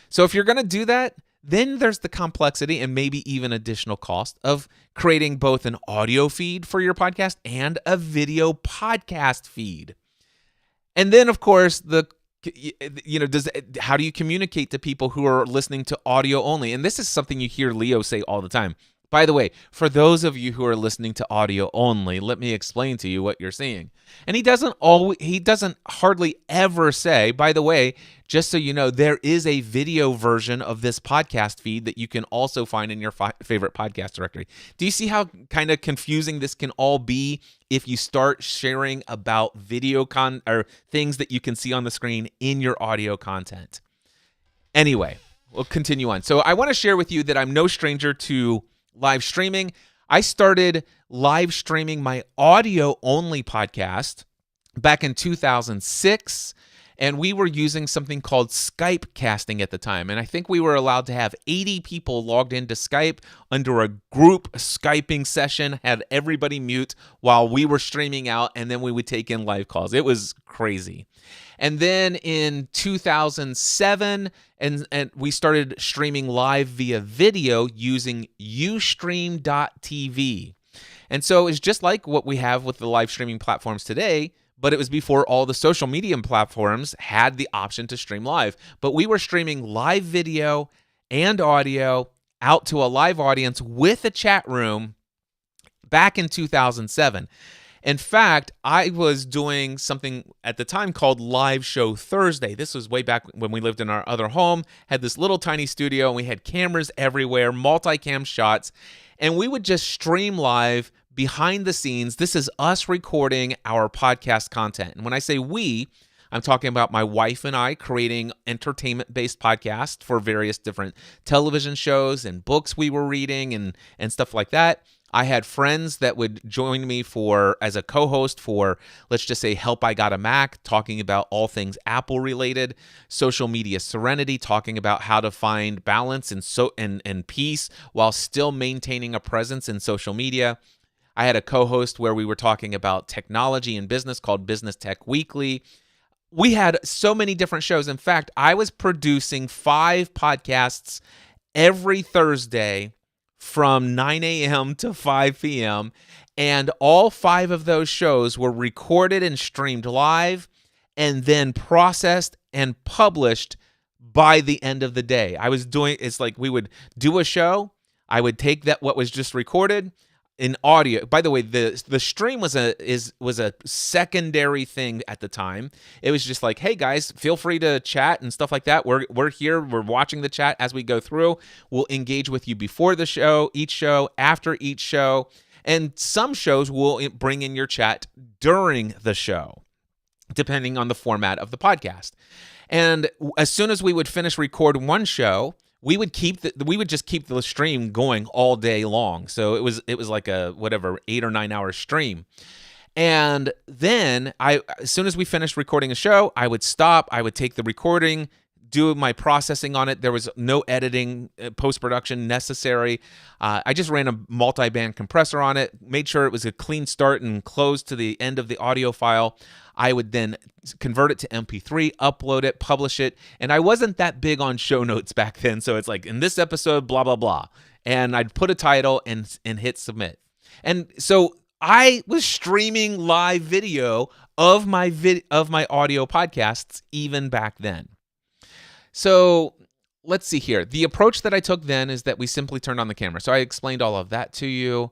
So if you're going to do that, then there's the complexity and maybe even additional cost of creating both an audio feed for your podcast and a video podcast feed. And then, of course, how do you communicate to people who are listening to audio only? And this is something you hear Leo say all the time. By the way, for those of you who are listening to audio only, let me explain to you what you're seeing. And he doesn't hardly ever say, by the way, just so you know, there is a video version of this podcast feed that you can also find in your favorite podcast directory. Do you see how kind of confusing this can all be if you start sharing about video or things that you can see on the screen in your audio content? Anyway, we'll continue on. So I want to share with you that I'm no stranger to live streaming. I started live streaming my audio only podcast back in 2006, and we were using something called Skype casting at the time. And I think we were allowed to have 80 people logged into Skype under a group Skyping session, had everybody mute while we were streaming out, and then we would take in live calls. It was crazy. And then in 2007, and we started streaming live via video using Ustream.tv. And so it's just like what we have with the live streaming platforms today, but it was before all the social media platforms had the option to stream live. But we were streaming live video and audio out to a live audience with a chat room back in 2007. In fact, I was doing something at the time called Live Show Thursday. This was way back when we lived in our other home, had this little tiny studio, and we had cameras everywhere, multicam shots, and we would just stream live behind the scenes. This is us recording our podcast content. And when I say we, I'm talking about my wife and I creating entertainment-based podcasts for various different television shows and books we were reading and stuff like that. I had friends that would join me as a co-host for, let's just say, Help I Got a Mac, talking about all things Apple related, Social Media Serenity, talking about how to find balance and peace while still maintaining a presence in social media. I had a co-host where we were talking about technology and business called Business Tech Weekly. We had so many different shows. In fact, I was producing 5 podcasts every Thursday from 9 a.m. to 5 p.m., and all 5 of those shows were recorded and streamed live and then processed and published by the end of the day. It's like we would do a show, I would take what was just recorded in audio. By the way, the stream was a secondary thing at the time. It was just like, hey guys, feel free to chat and stuff like that. We're here. We're watching the chat as we go through. We'll engage with you before the show, each show, after each show, and some shows will bring in your chat during the show, depending on the format of the podcast. And as soon as we would finish recording one show, we would just keep the stream going all day long. So it was like a 8 or 9 hour stream. And then as soon as we finished recording a show, I would stop, I would take the recording, do my processing on it. There was no editing, post-production necessary. I just ran a multi-band compressor on it, made sure it was a clean start and close to the end of the audio file. I would then convert it to MP3, upload it, publish it. And I wasn't that big on show notes back then. So it's like, in this episode, blah, blah, blah. And I'd put a title and hit submit. And so I was streaming live video of my audio podcasts even back then. So let's see here. The approach that I took then is that we simply turned on the camera. So I explained all of that to you,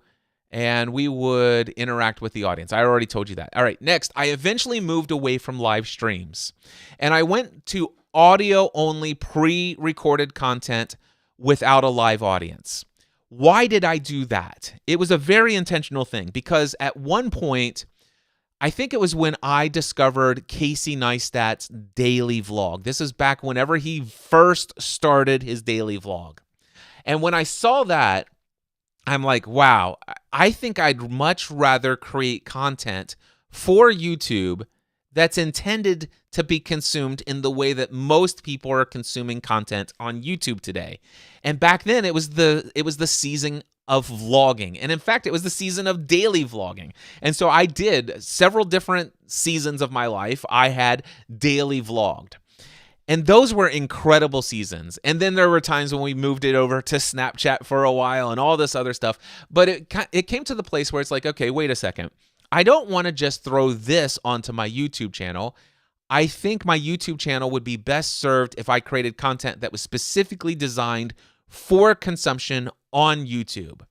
and we would interact with the audience. I already told you that. All right, next, I eventually moved away from live streams, and I went to audio-only pre-recorded content without a live audience. Why did I do that? It was a very intentional thing, because at one point, I think it was when I discovered Casey Neistat's daily vlog. This is back whenever he first started his daily vlog. And when I saw that, I'm like, wow, I think I'd much rather create content for YouTube that's intended to be consumed in the way that most people are consuming content on YouTube today. And back then it was the season of vlogging. And in fact, it was the season of daily vlogging. And so I did several different seasons of my life. I had daily vlogged. And those were incredible seasons. And then there were times when we moved it over to Snapchat for a while and all this other stuff. But it came to the place where it's like, okay, wait a second. I don't want to just throw this onto my YouTube channel. I think my YouTube channel would be best served if I created content that was specifically designed for consumption on YouTube.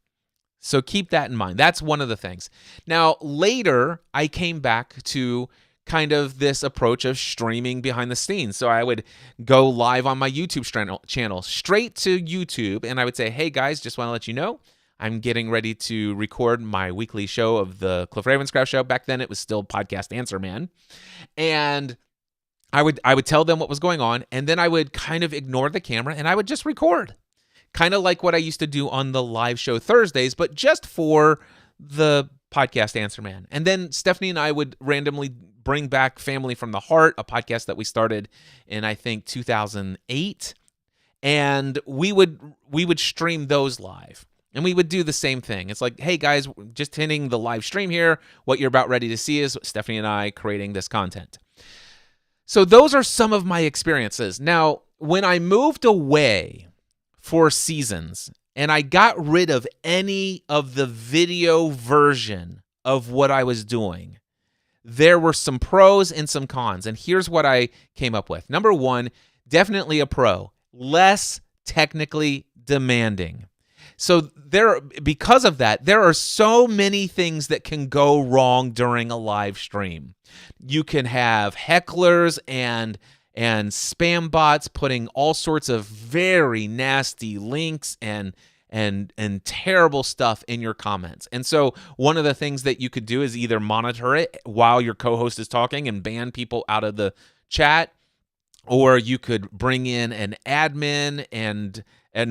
So keep that in mind. That's one of the things. Now, later, I came back to kind of this approach of streaming behind the scenes. So I would go live on my YouTube channel straight to YouTube, and I would say, hey guys, just want to let you know, I'm getting ready to record my weekly show of the Cliff Ravenscraft Show. Back then, it was still Podcast Answer Man. And I would tell them what was going on, and then I would kind of ignore the camera, and I would just record. Kind of like what I used to do on the live show Thursdays, but just for the Podcast Answer Man. And then Stephanie and I would randomly bring back Family from the Heart, a podcast that we started in, I think, 2008. And we would stream those live. And we would do the same thing. It's like, hey guys, just hitting the live stream here. What you're about ready to see is Stephanie and I creating this content. So those are some of my experiences. Now, when I moved away for seasons and I got rid of any of the video version of what I was doing, there were some pros and some cons. And here's what I came up with. Number one, definitely a pro. Less technically demanding. So because of that, there are so many things that can go wrong during a live stream. You can have hecklers and spam bots putting all sorts of very nasty links and terrible stuff in your comments. And so one of the things that you could do is either monitor it while your co-host is talking and ban people out of the chat, or you could bring in an admin and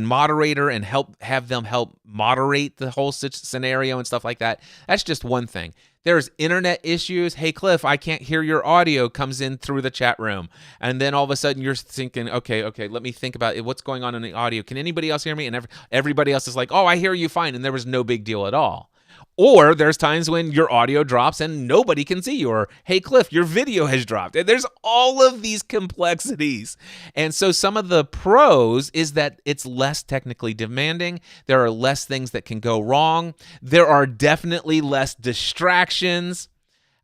moderator and have them help moderate the whole scenario and stuff like that. That's just one thing. There's internet issues. Hey, Cliff, I can't hear your audio comes in through the chat room. And then all of a sudden you're thinking, okay, let me think about it. What's going on in the audio. Can anybody else hear me? And everybody else is like, oh, I hear you fine. And there was no big deal at all. Or there's times when your audio drops and nobody can see you. Or, hey, Cliff, your video has dropped. And there's all of these complexities. And so some of the pros is that it's less technically demanding. There are less things that can go wrong. There are definitely less distractions.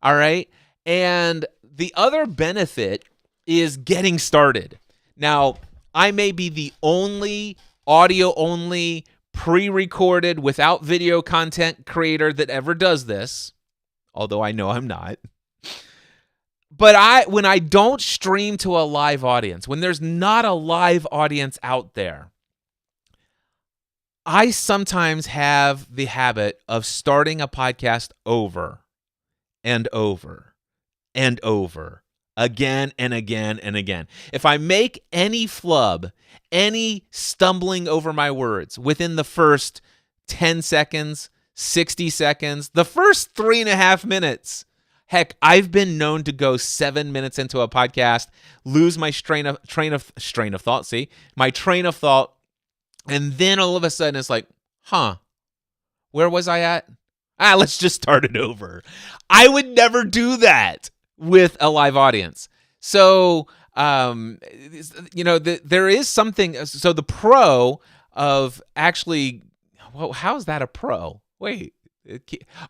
All right. And the other benefit is getting started. Now, I may be the only audio-only pre-recorded without video content creator that ever does this, although I know I'm not. But when I don't stream to a live audience, when there's not a live audience out there, I sometimes have the habit of starting a podcast over and over and over, again and again and again. If I make any flub, any stumbling over my words within the first 10 seconds, 60 seconds, the first 3.5 minutes, heck, I've been known to go 7 minutes into a podcast, lose my train of thought, and then all of a sudden it's like, where was I at? Let's just start it over. I would never do that with a live audience. So, there is something. So the pro of actually, well, how is that a pro? Wait,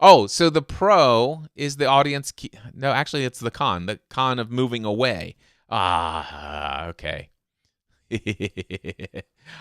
Oh, so the pro is the audience. No, actually, it's the con of moving away. Okay.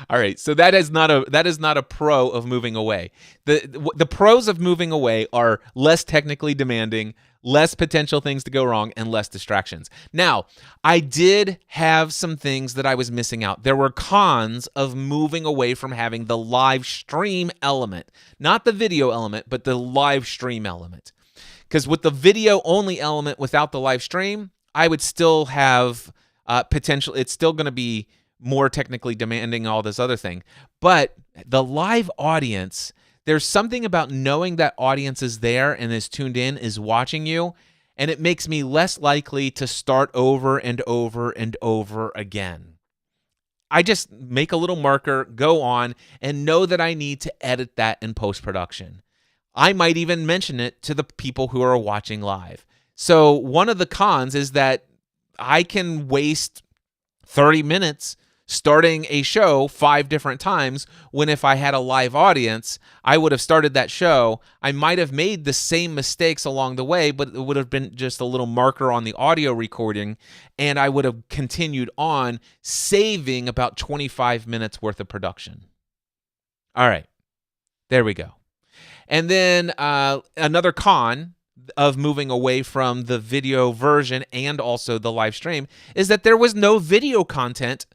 All right, so that is not a pro of moving away. The pros of moving away are less technically demanding, less potential things to go wrong, and less distractions. Now, I did have some things that I was missing out. There were cons of moving away from having the live stream element, not the video element, but the live stream element. Because with the video only element without the live stream, I would still have potential. It's still going to be more technically demanding, all this other thing. But the live audience, there's something about knowing that audience is there and is tuned in, is watching you, and it makes me less likely to start over and over and over again. I just make a little marker, go on, and know that I need to edit that in post-production. I might even mention it to the people who are watching live. So one of the cons is that I can waste 30 minutes starting a show 5 different times, when if I had a live audience, I would have started that show. I might have made the same mistakes along the way, but it would have been just a little marker on the audio recording, and I would have continued on, saving about 25 minutes worth of production. All right, there we go. And then another con of moving away from the video version and also the live stream is that there was no video content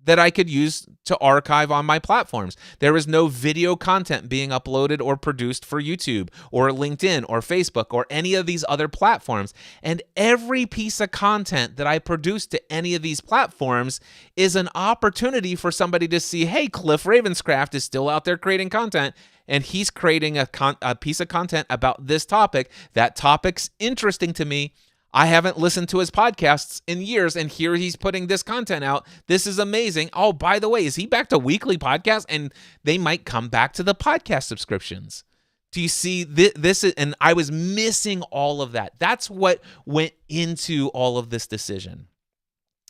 that I could use to archive on my platforms. There is no video content being uploaded or produced for YouTube or LinkedIn or Facebook or any of these other platforms. And every piece of content that I produce to any of these platforms is an opportunity for somebody to see, hey, Cliff Ravenscraft is still out there creating content, and he's creating a piece of content about this topic. That topic's interesting to me. I haven't listened to his podcasts in years, and here he's putting this content out. This is amazing. Oh, by the way, is he back to weekly podcasts? And they might come back to the podcast subscriptions. Do you see this? And I was missing all of that. That's what went into all of this decision.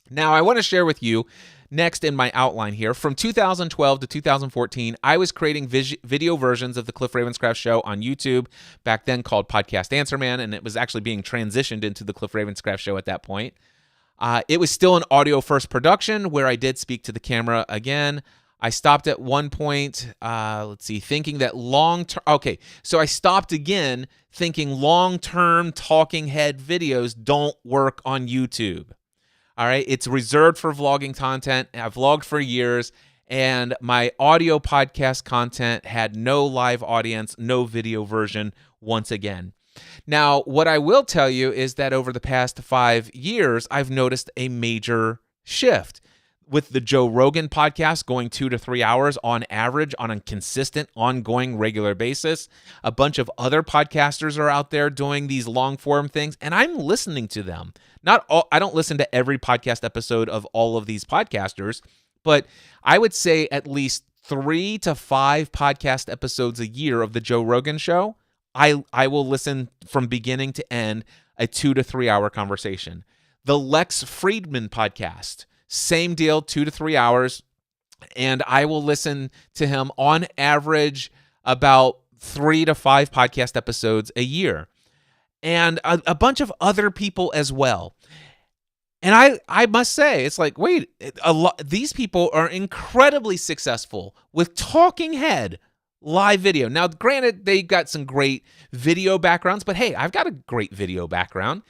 Now, I want to share with you next in my outline here. From 2012 to 2014, I was creating video versions of the Cliff Ravenscraft Show on YouTube, back then called Podcast Answer Man, and it was actually being transitioned into the Cliff Ravenscraft Show at that point. It was still an audio-first production where I did speak to the camera again. I stopped at one point, thinking that long-term... Okay, so I stopped again thinking long-term talking head videos don't work on YouTube. All right, it's reserved for vlogging content. I've vlogged for years, and my audio podcast content had no live audience, no video version once again. Now, what I will tell you is that over the past 5 years, I've noticed a major shift. With the Joe Rogan podcast going 2 to 3 hours on average on a consistent, ongoing, regular basis. A bunch of other podcasters are out there doing these long-form things, and I'm listening to them. I don't listen to every podcast episode of all of these podcasters, but I would say at least 3 to 5 podcast episodes a year of the Joe Rogan Show, I will listen from beginning to end, a 2 to 3 hour conversation. The Lex Friedman podcast, same deal, 2 to 3 hours, and I will listen to him on average about 3 to 5 podcast episodes a year, and a bunch of other people as well. And I must say, it's like, wait, these people are incredibly successful with talking head live video. Now, granted, they got some great video backgrounds, but hey, I've got a great video background.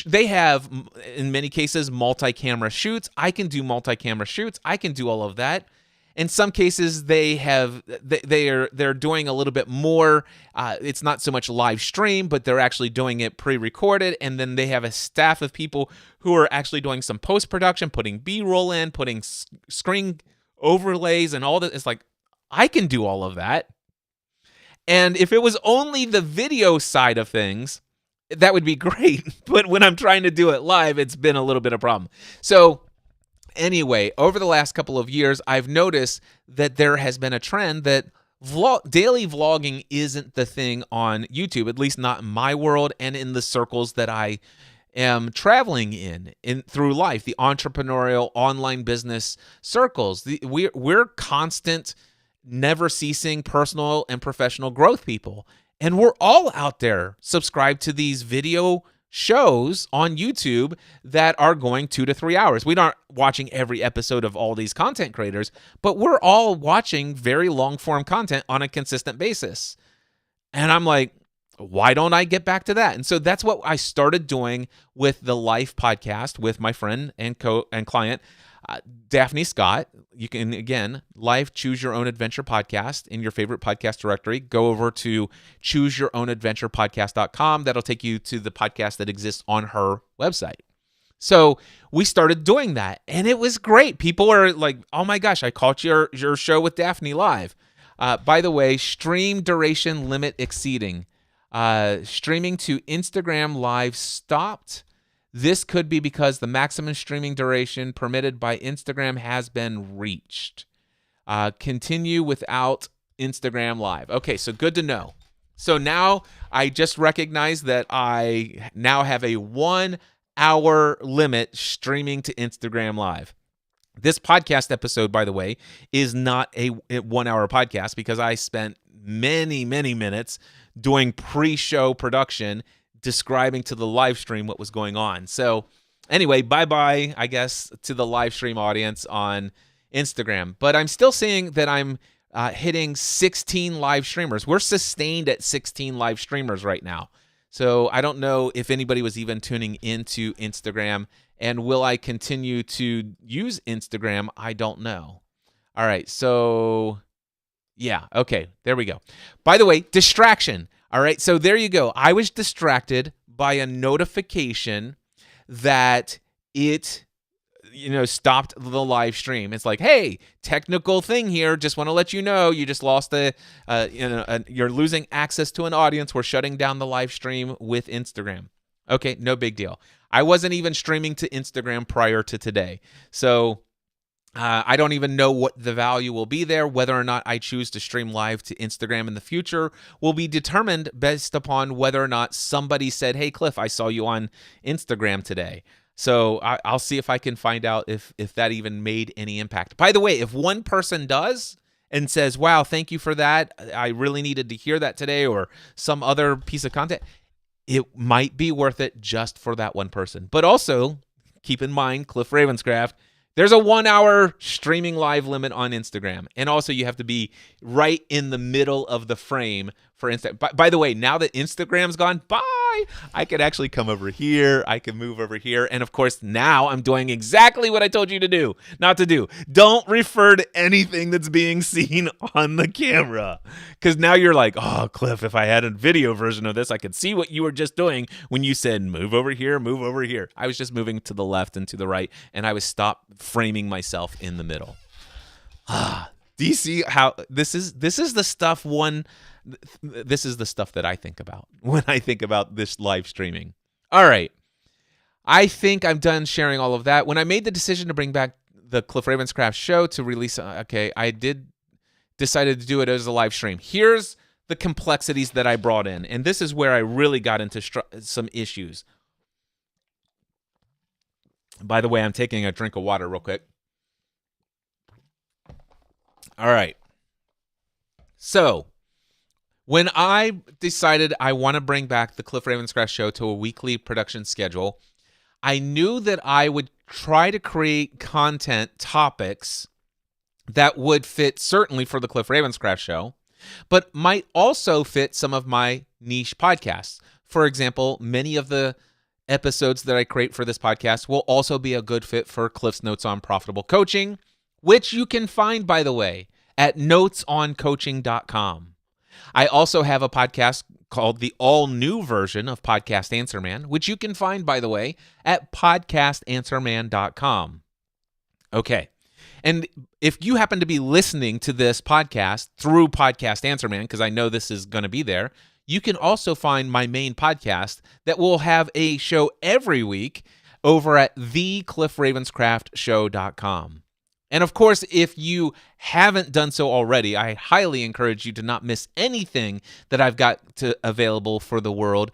They have, in many cases, multi-camera shoots. I can do multi-camera shoots. I can do all of that. In some cases, they're doing a little bit more. It's not so much live stream, but they're actually doing it pre-recorded, and then they have a staff of people who are actually doing some post-production, putting B-roll in, putting screen overlays, and all that. It's like, I can do all of that. And if it was only the video side of things, that would be great. But when I'm trying to do it live, it's been a little bit of a problem. So anyway, over the last couple of years, I've noticed that there has been a trend that daily vlogging isn't the thing on YouTube, at least not in my world and in the circles that I am traveling in through life, the entrepreneurial online business circles. We're constant, never ceasing personal and professional growth people. And we're all out there subscribed to these video shows on YouTube that are going 2 to 3 hours. We aren't watching every episode of all these content creators, but we're all watching very long form content on a consistent basis. And I'm like, why don't I get back to that? And so that's what I started doing with the Life podcast with my friend and client, Daphne Scott. You can, again, Life Choose Your Own Adventure podcast in your favorite podcast directory. Go over to chooseyourownadventurepodcast.com. That'll take you to the podcast that exists on her website. So we started doing that, and it was great. People are like, oh my gosh, I caught your show with Daphne live. By the way, stream duration limit exceeding. Streaming to Instagram Live stopped. This could be because the maximum streaming duration permitted by Instagram has been reached. Continue without Instagram Live. Okay, so good to know. So now I just recognize that I now have a 1 hour limit streaming to Instagram Live. This podcast episode, by the way, is not a 1 hour podcast because I spent many, many minutes doing pre-show production, describing to the live stream what was going on. So anyway, bye-bye, I guess, to the live stream audience on Instagram. But I'm still seeing that I'm hitting 16 live streamers. We're sustained at 16 live streamers right now. So I don't know if anybody was even tuning into Instagram. And will I continue to use Instagram? I don't know. All right, so yeah, okay, there we go. By the way, distraction. All right, so there you go. I was distracted by a notification that it, stopped the live stream. It's like, hey, technical thing here. Just want to let you know you just lost you're losing access to an audience. We're shutting down the live stream with Instagram. Okay, no big deal. I wasn't even streaming to Instagram prior to today. So I don't even know what the value will be there. Whether or not I choose to stream live to Instagram in the future will be determined based upon whether or not somebody said, hey, Cliff, I saw you on Instagram today. So I'll see if I can find out if that even made any impact. By the way, if one person does and says, wow, thank you for that, I really needed to hear that today, or some other piece of content, it might be worth it just for that one person. But also, keep in mind, Cliff Ravenscraft, there's a 1 hour streaming live limit on Instagram. And also you have to be right in the middle of the frame for Instagram. By the way, now that Instagram's gone, bye, I could actually come over here. I can move over here. And of course, now I'm doing exactly what I told you to do, not to do. Don't refer to anything that's being seen on the camera. Because now you're like, oh, Cliff, if I had a video version of this, I could see what you were just doing when you said, move over here, move over here. I was just moving to the left and to the right, and I was stopped framing myself in the middle. Do you see how this is the stuff this is the stuff that I think about when I think about this live streaming. All right. I think I'm done sharing all of that. When I made the decision to bring back the Cliff Ravenscraft show to release, I decided to do it as a live stream. Here's the complexities that I brought in, and this is where I really got into some issues. By the way, I'm taking a drink of water real quick. All right. So, when I decided I want to bring back the Cliff Ravenscraft show to a weekly production schedule, I knew that I would try to create content topics that would fit certainly for the Cliff Ravenscraft show, but might also fit some of my niche podcasts. For example, many of the episodes that I create for this podcast will also be a good fit for Cliff's Notes on Profitable Coaching, which you can find, by the way, at notesoncoaching.com. I also have a podcast called the all-new version of Podcast Answer Man, which you can find, by the way, at podcastanswerman.com. Okay. And if you happen to be listening to this podcast through Podcast Answer Man, because I know this is going to be there, you can also find my main podcast that will have a show every week over at thecliffravenscraftshow.com. And of course, if you haven't done so already, I highly encourage you to not miss anything that I've got available for the world.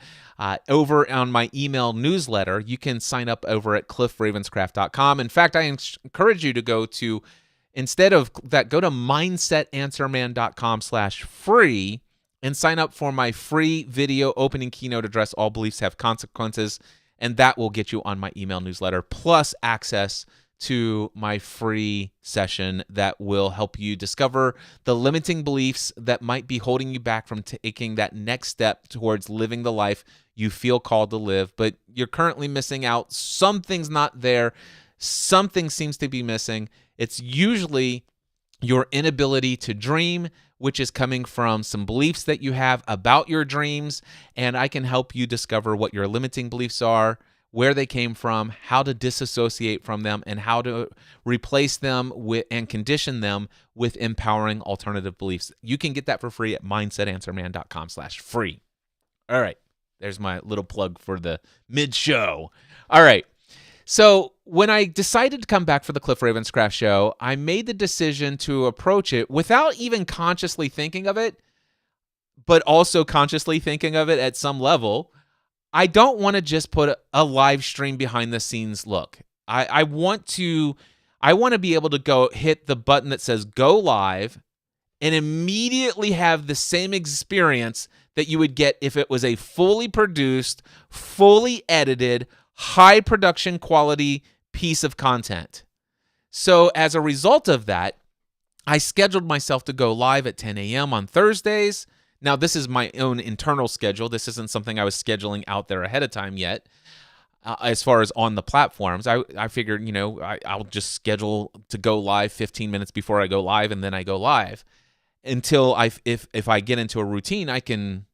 Over on my email newsletter, you can sign up over at cliffravenscraft.com. In fact, I encourage you to go to mindset.answerman.com/free and sign up for my free video opening keynote address, All Beliefs Have Consequences, and that will get you on my email newsletter, plus access to my free session that will help you discover the limiting beliefs that might be holding you back from taking that next step towards living the life you feel called to live, but you're currently missing out. Something's not there. Something seems to be missing. It's usually your inability to dream, which is coming from some beliefs that you have about your dreams, and I can help you discover what your limiting beliefs are, where they came from, how to disassociate from them, and how to replace them with and condition them with empowering alternative beliefs. You can get that for free at mindsetanswerman.com/free. All right, there's my little plug for the mid-show. All right. So when I decided to come back for the Cliff Ravenscraft show, I made the decision to approach it without even consciously thinking of it, but also consciously thinking of it at some level. I don't want to just put a live stream behind the scenes look. I want to be able to go hit the button that says go live and immediately have the same experience that you would get if it was a fully produced, fully edited, high production quality piece of content. So as a result of that, I scheduled myself to go live at 10 a.m. on Thursdays. Now, this is my own internal schedule. This isn't something I was scheduling out there ahead of time yet. As far as on the platforms, I figured, I'll just schedule to go live 15 minutes before I go live, and then I go live until if I get into a routine, I can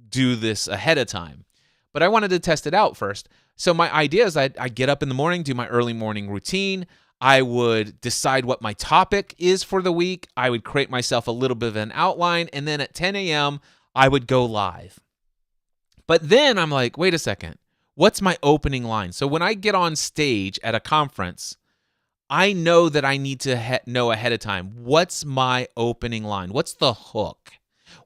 do this ahead of time. But I wanted to test it out first. So my idea is I get up in the morning, do my early morning routine. I would decide what my topic is for the week. I would create myself a little bit of an outline, and then at 10 a.m., I would go live. But then I'm like, wait a second. What's my opening line? So when I get on stage at a conference, I know that I need to know ahead of time, what's my opening line? What's the hook?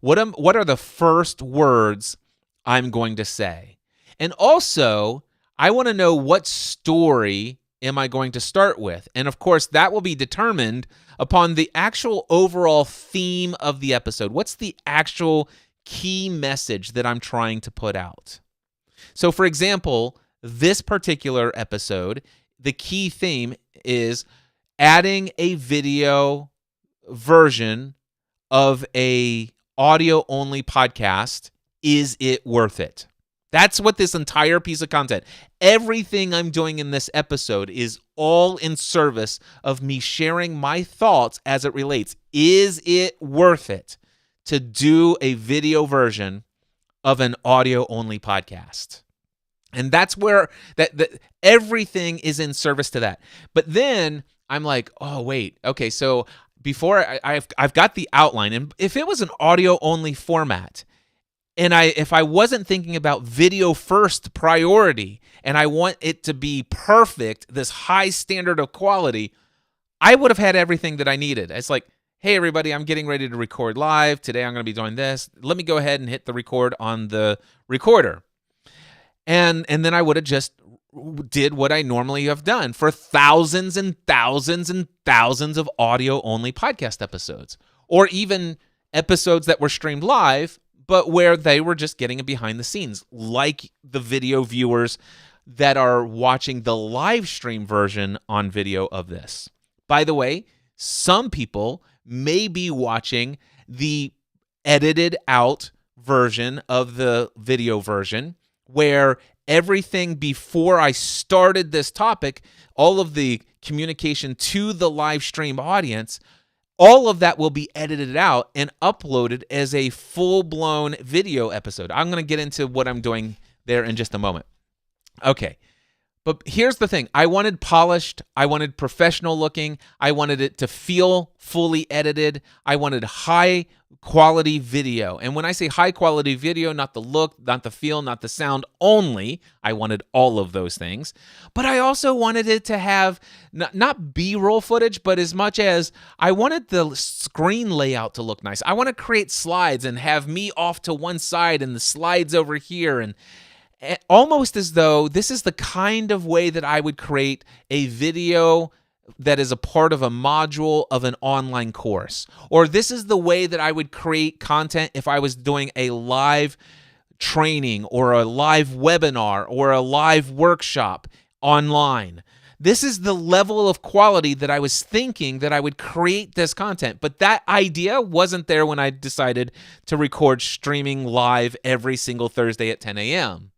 What are the first words I'm going to say? And also, I want to know what story am I going to start with? And of course, that will be determined upon the actual overall theme of the episode. What's the actual key message that I'm trying to put out? So for example, this particular episode, the key theme is adding a video version of a audio-only podcast. Is it worth it? That's what this entire piece of content, everything I'm doing in this episode is all in service of me sharing my thoughts as it relates. Is it worth it to do a video version of an audio-only podcast? And that's where that everything is in service to that. But then I'm like, oh, wait. Okay, so before I've got the outline. And if it was an audio-only format, and if I wasn't thinking about video first priority and I want it to be perfect, this high standard of quality, I would have had everything that I needed. It's like, hey, everybody, I'm getting ready to record live. Today I'm going to be doing this. Let me go ahead and hit the record on the recorder. And then I would have just did what I normally have done for thousands and thousands and thousands of audio-only podcast episodes, or even episodes that were streamed live, but where they were just getting a behind the scenes, like the video viewers that are watching the live stream version on video of this. By the way, some people may be watching the edited out version of the video version, where everything before I started this topic, all of the communication to the live stream audience, all of that will be edited out and uploaded as a full-blown video episode. I'm going to get into what I'm doing there in just a moment. Okay, but here's the thing. I wanted polished. I wanted professional looking. I wanted it to feel fully edited. I wanted high-quality video. And when I say high-quality video, not the look, not the feel, not the sound only. I wanted all of those things. But I also wanted it to have not B-roll footage, but as much as I wanted the screen layout to look nice. I want to create slides and have me off to one side and the slides over here, and almost as though this is the kind of way that I would create a video that is a part of a module of an online course. Or this is the way that I would create content if I was doing a live training or a live webinar or a live workshop online. This is the level of quality that I was thinking that I would create this content. But that idea wasn't there when I decided to record streaming live every single Thursday at 10 a.m.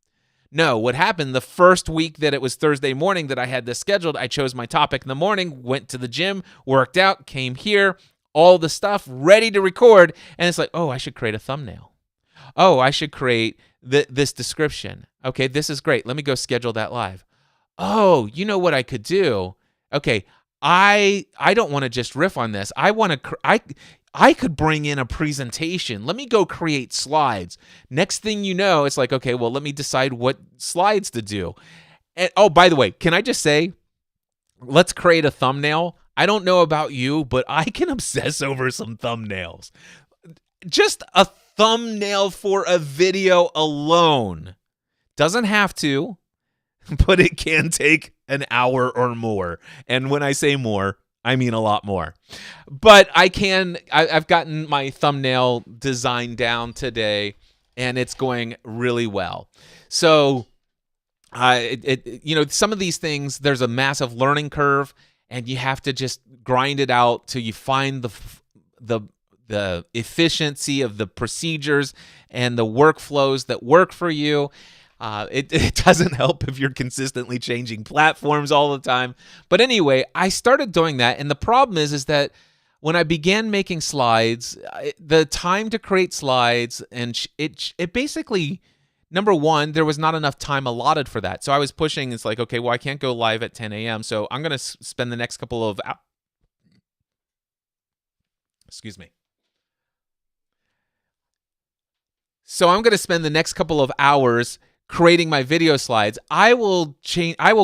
No, what happened the first week that it was Thursday morning that I had this scheduled, I chose my topic in the morning, went to the gym, worked out, came here, all the stuff ready to record. And it's like, oh, I should create a thumbnail. Oh, I should create this description. Okay, this is great. Let me go schedule that live. Oh, you know what I could do? Okay, I don't want to just riff on this. I could bring in a presentation. Let me go create slides. Next thing you know, it's like, okay, well, let me decide what slides to do. And oh, by the way, can I just say, let's create a thumbnail. I don't know about you, but I can obsess over some thumbnails. Just a thumbnail for a video alone. Doesn't have to, but it can take an hour or more. And when I say more, I mean a lot more. But I've gotten my thumbnail design down today, and it's going really well. So, some of these things, there's a massive learning curve, and you have to just grind it out till you find the efficiency of the procedures and the workflows that work for you. It doesn't help if you're consistently changing platforms all the time. But anyway, I started doing that. And the problem is that when I began making slides, the time to create slides, and it basically, number one, there was not enough time allotted for that. So I was pushing. It's like, okay, well, I can't go live at 10 a.m. So I'm going to spend the next couple of hours. Excuse me. So I'm going to spend the next couple of hours creating my video slides. I will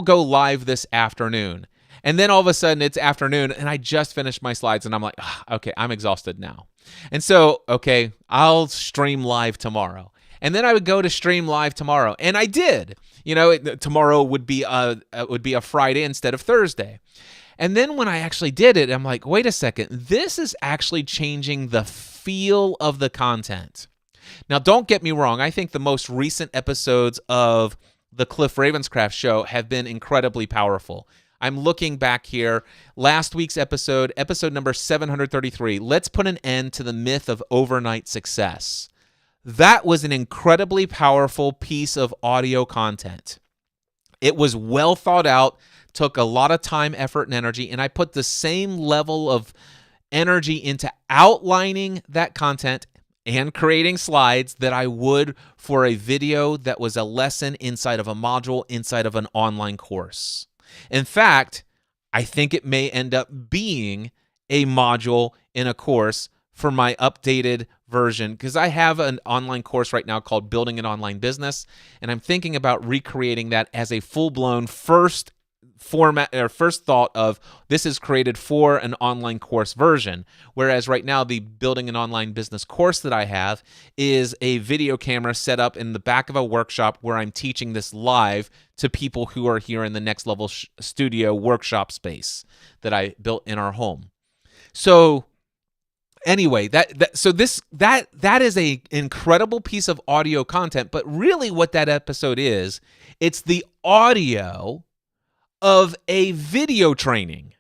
go live this afternoon. And then all of a sudden it's afternoon and I just finished my slides and I'm like, okay, I'm exhausted now. And so, okay, I'll stream live tomorrow. And then I would go to stream live tomorrow. And I did. Tomorrow would be a Friday instead of Thursday. And then when I actually did it, I'm like, wait a second, this is actually changing the feel of the content. Now, don't get me wrong. I think the most recent episodes of the Cliff Ravenscraft show have been incredibly powerful. I'm looking back here. Last week's episode number 733, Let's Put an End to the Myth of Overnight Success. That was an incredibly powerful piece of audio content. It was well thought out, took a lot of time, effort, and energy, and I put the same level of energy into outlining that content and creating slides that I would for a video that was a lesson inside of a module, inside of an online course. In fact, I think it may end up being a module in a course for my updated version, because I have an online course right now called Building an Online Business, and I'm thinking about recreating that as a full-blown first format or first thought of this is created for an online course version, whereas right now the Building an Online Business course that I have is a video camera set up in the back of a workshop where I'm teaching this live to people who are here in the Next Level studio workshop space that I built in our home. So anyway, that is a incredible piece of audio content, but really what that episode is, it's the audio of a video training.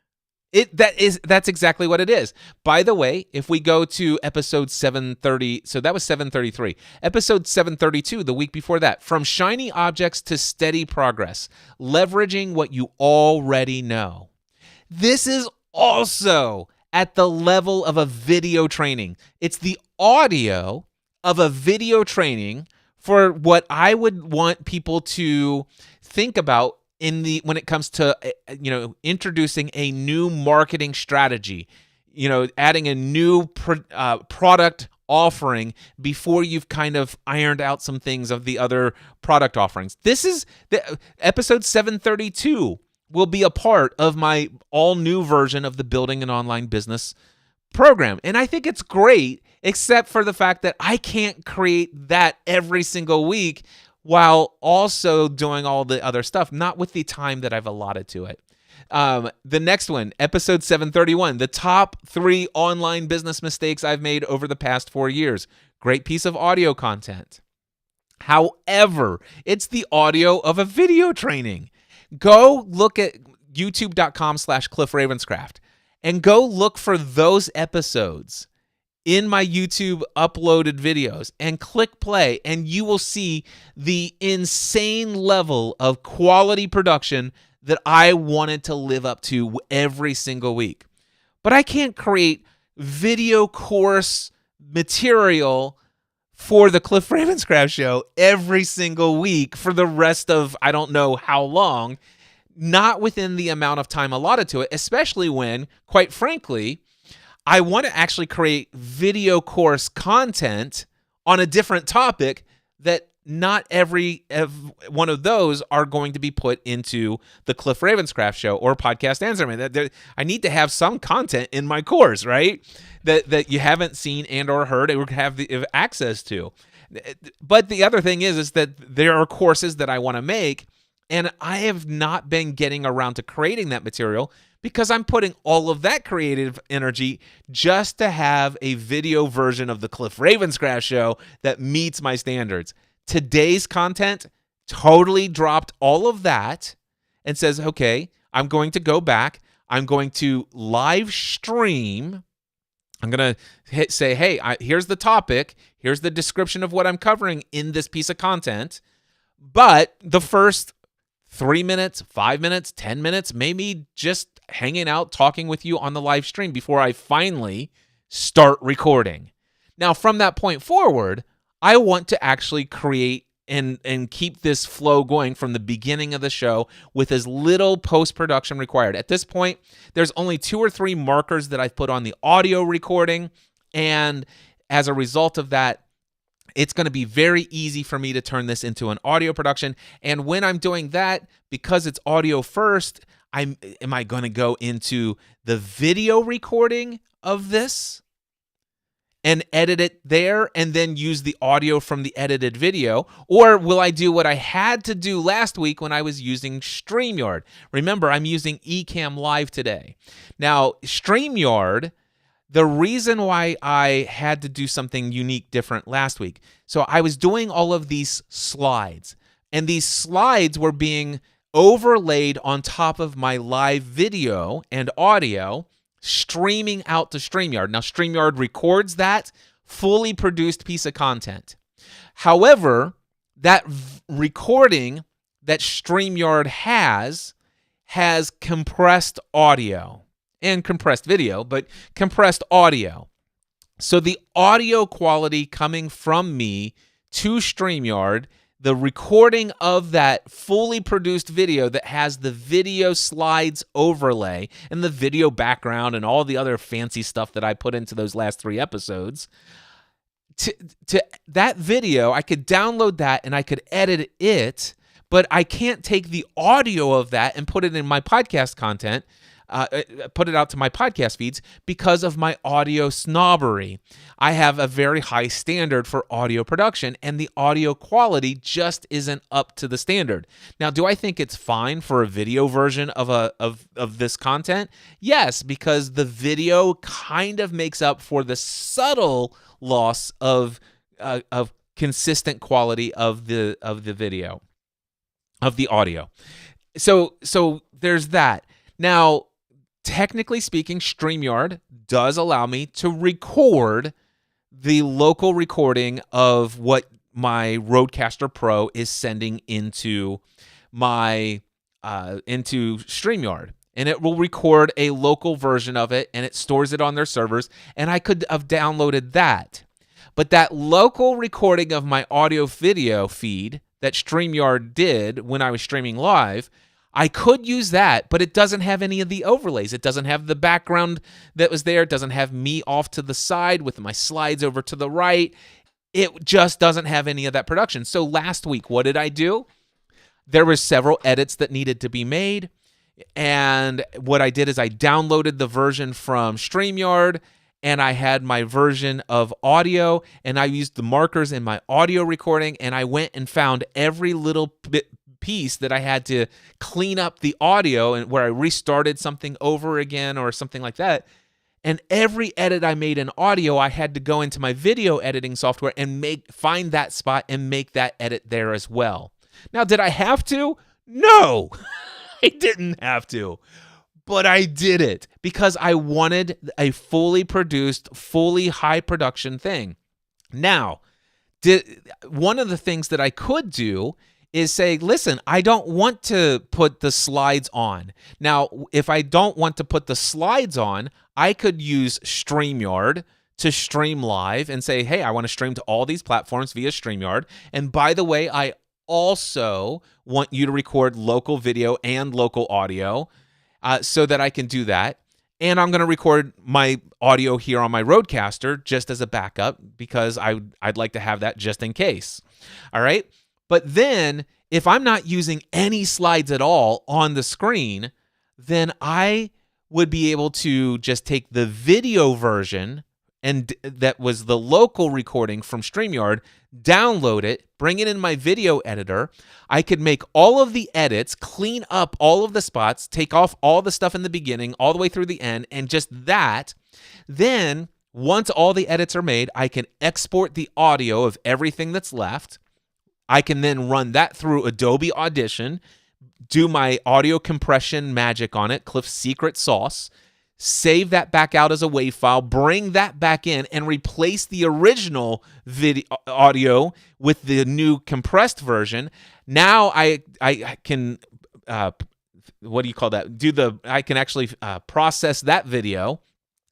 That's exactly what it is. By the way, if we go to episode 730, so that was 733. Episode 732, the week before that, From Shiny Objects to Steady Progress, leveraging what you already know. This is also at the level of a video training. It's the audio of a video training for what I would want people to think about when it comes to introducing a new marketing strategy, adding a new product offering before you've kind of ironed out some things of the other product offerings. This is the episode 732 will be a part of my all new version of the Building an Online Business program. And I think it's great, except for the fact that I can't create that every single week while also doing all the other stuff, not with the time that I've allotted to it. The next one, episode 731, the top 3 online business mistakes I've made over the past 4 years. Great piece of audio content. However, it's the audio of a video training. Go look at youtube.com/CliffRavenscraft and go look for those episodes in my YouTube uploaded videos and click play, and you will see the insane level of quality production that I wanted to live up to every single week. But I can't create video course material for the Cliff Ravenscraft Show every single week for the rest of I don't know how long, not within the amount of time allotted to it, especially when, quite frankly, I want to actually create video course content on a different topic that not every one of those are going to be put into the Cliff Ravenscraft Show or Podcast Answer Man. I need to have some content in my course, right? That you haven't seen and or heard or have the access to. But the other thing is that there are courses that I want to make, and I have not been getting around to creating that material because I'm putting all of that creative energy just to have a video version of the Cliff Ravenscraft Show that meets my standards. Today's content totally dropped all of that and says, okay, I'm going to go back. I'm going to live stream. I'm going to say, hey, here's the topic. Here's the description of what I'm covering in this piece of content. But the first 3 minutes, 5 minutes, 10 minutes, maybe just hanging out, talking with you on the live stream before I finally start recording. Now, from that point forward, I want to actually create and keep this flow going from the beginning of the show with as little post-production required. At this point, there's only 2 or 3 markers that I've put on the audio recording, and as a result of that, it's going to be very easy for me to turn this into an audio production. And when I'm doing that, because it's audio first, am I going to go into the video recording of this and edit it there and then use the audio from the edited video? Or will I do what I had to do last week when I was using StreamYard? Remember, I'm using Ecamm Live today. Now, StreamYard, the reason why I had to do something unique, different last week, so I was doing all of these slides, and these slides were being overlaid on top of my live video and audio, streaming out to StreamYard. Now, StreamYard records that fully produced piece of content. However, that recording that StreamYard has compressed audio and compressed video, but compressed audio. So the audio quality coming from me to StreamYard, the recording of that fully produced video that has the video slides overlay and the video background and all the other fancy stuff that I put into those last 3 episodes, to that video, I could download that and I could edit it, but I can't take the audio of that and put it in my podcast content, put it out to my podcast feeds because of my audio snobbery. I have a very high standard for audio production, and the audio quality just isn't up to the standard. Now, do I think it's fine for a video version of this content? Yes, because the video kind of makes up for the subtle loss of consistent quality of the video, of the audio. So there's that. Now, technically speaking, StreamYard does allow me to record the local recording of what my Rodecaster Pro is sending into my into StreamYard. And it will record a local version of it, and it stores it on their servers, and I could have downloaded that. But that local recording of my audio video feed that StreamYard did when I was streaming live, I could use that, but it doesn't have any of the overlays. It doesn't have the background that was there. It doesn't have me off to the side with my slides over to the right. It just doesn't have any of that production. So last week, what did I do? There were several edits that needed to be made. And what I did is I downloaded the version from StreamYard, and I had my version of audio, and I used the markers in my audio recording, and I went and found every little piece that I had to clean up the audio and where I restarted something over again or something like that. And every edit I made in audio, I had to go into my video editing software and find that spot and make that edit there as well. Now, did I have to? No, I didn't have to. But I did it because I wanted a fully produced, fully high production thing. Now, one of the things that I could do is say, listen, I don't want to put the slides on. Now, if I don't want to put the slides on, I could use StreamYard to stream live and say, hey, I want to stream to all these platforms via StreamYard. And by the way, I also want you to record local video and local audio so that I can do that. And I'm going to record my audio here on my Rodecaster just as a backup because I'd like to have that just in case. All right. But then if I'm not using any slides at all on the screen, then I would be able to just take the video version, and that was the local recording from StreamYard, download it, bring it in my video editor. I could make all of the edits, clean up all of the spots, take off all the stuff in the beginning, all the way through the end, and just that. Then, once all the edits are made, I can export the audio of everything that's left. I can then run that through Adobe Audition, do my audio compression magic on it, Cliff's secret sauce, save that back out as a WAV file, bring that back in, and replace the original video audio with the new compressed version. Now I can, what do you call that? I can actually process that video,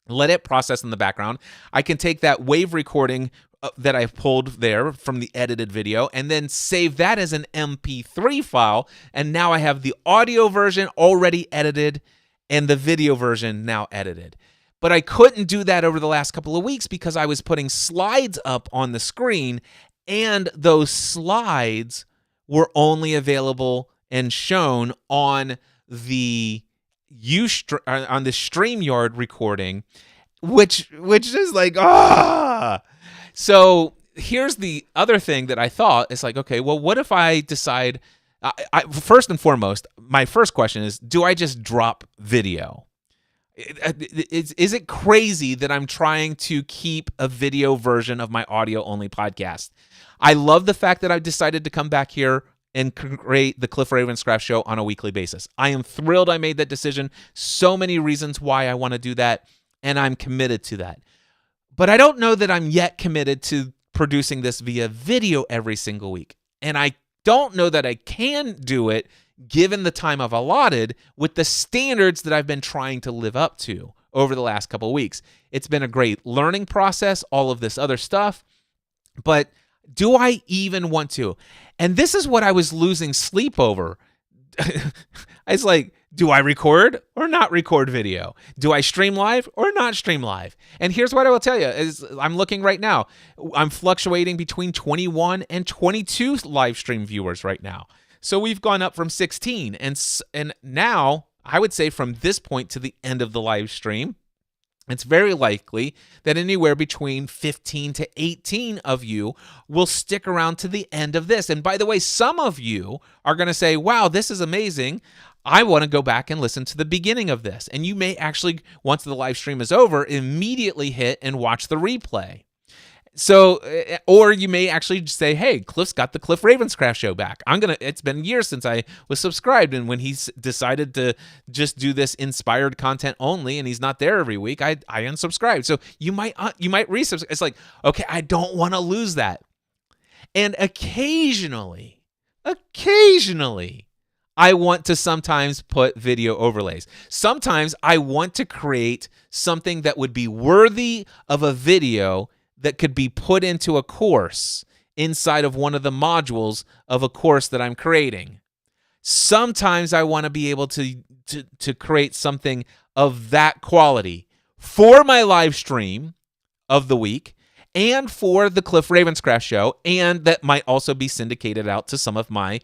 let it process in the background. I can take that WAV recording that I've pulled there from the edited video and then save that as an MP3 file. And now I have the audio version already edited and the video version now edited. But I couldn't do that over the last couple of weeks because I was putting slides up on the screen, and those slides were only available and shown on the StreamYard recording, which is like, So here's the other thing that I thought. It's like, okay, well, what if I decide, first and foremost, my first question is, do I just drop video? Is it crazy that I'm trying to keep a video version of my audio-only podcast? I love the fact that I've decided to come back here and create the Cliff Ravenscraft Show on a weekly basis. I am thrilled I made that decision. So many reasons why I want to do that, and I'm committed to that. But I don't know that I'm yet committed to producing this via video every single week. And I don't know that I can do it given the time I've allotted with the standards that I've been trying to live up to over the last couple of weeks. It's been a great learning process, all of this other stuff. But do I even want to? And this is what I was losing sleep over. It's like, do I record or not record video? Do I stream live or not stream live? And here's what I will tell you is I'm looking right now. I'm fluctuating between 21 and 22 live stream viewers right now. So we've gone up from 16. And now I would say from this point to the end of the live stream, it's very likely that anywhere between 15 to 18 of you will stick around to the end of this. And by the way, some of you are going to say, wow, this is amazing. I want to go back and listen to the beginning of this. And you may actually, once the live stream is over, immediately hit and watch the replay. So, or you may actually say, hey, Cliff's got the Cliff Ravenscraft Show back. It's been years since I was subscribed. And when he's decided to just do this inspired content only and he's not there every week, I unsubscribed. So you might resubscribe. It's like, okay, I don't want to lose that. And occasionally, I want to sometimes put video overlays. Sometimes I want to create something that would be worthy of a video that could be put into a course inside of one of the modules of a course that I'm creating. Sometimes I want to be able to create something of that quality for my live stream of the week and for the Cliff Ravenscraft Show, and that might also be syndicated out to some of my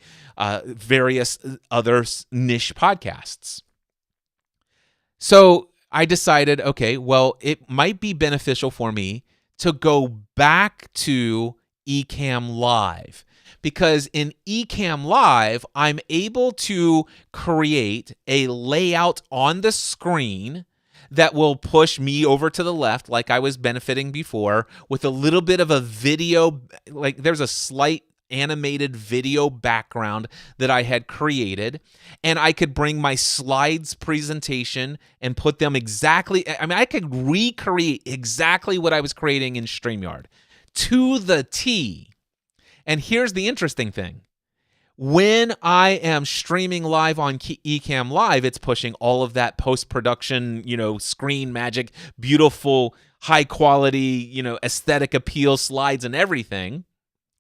various other niche podcasts. So I decided, okay, well, it might be beneficial for me to go back to Ecamm Live. because in Ecamm Live, I'm able to create a layout on the screen that will push me over to the left like I was benefiting before, with a little bit of a video, like there's a slight animated video background that I had created, and I could bring my slides presentation and put them exactly, I could recreate exactly what I was creating in StreamYard to the T. And here's the interesting thing. When I am streaming live on Ecamm Live, it's pushing all of that post-production, screen magic, beautiful, high-quality, aesthetic appeal slides and everything.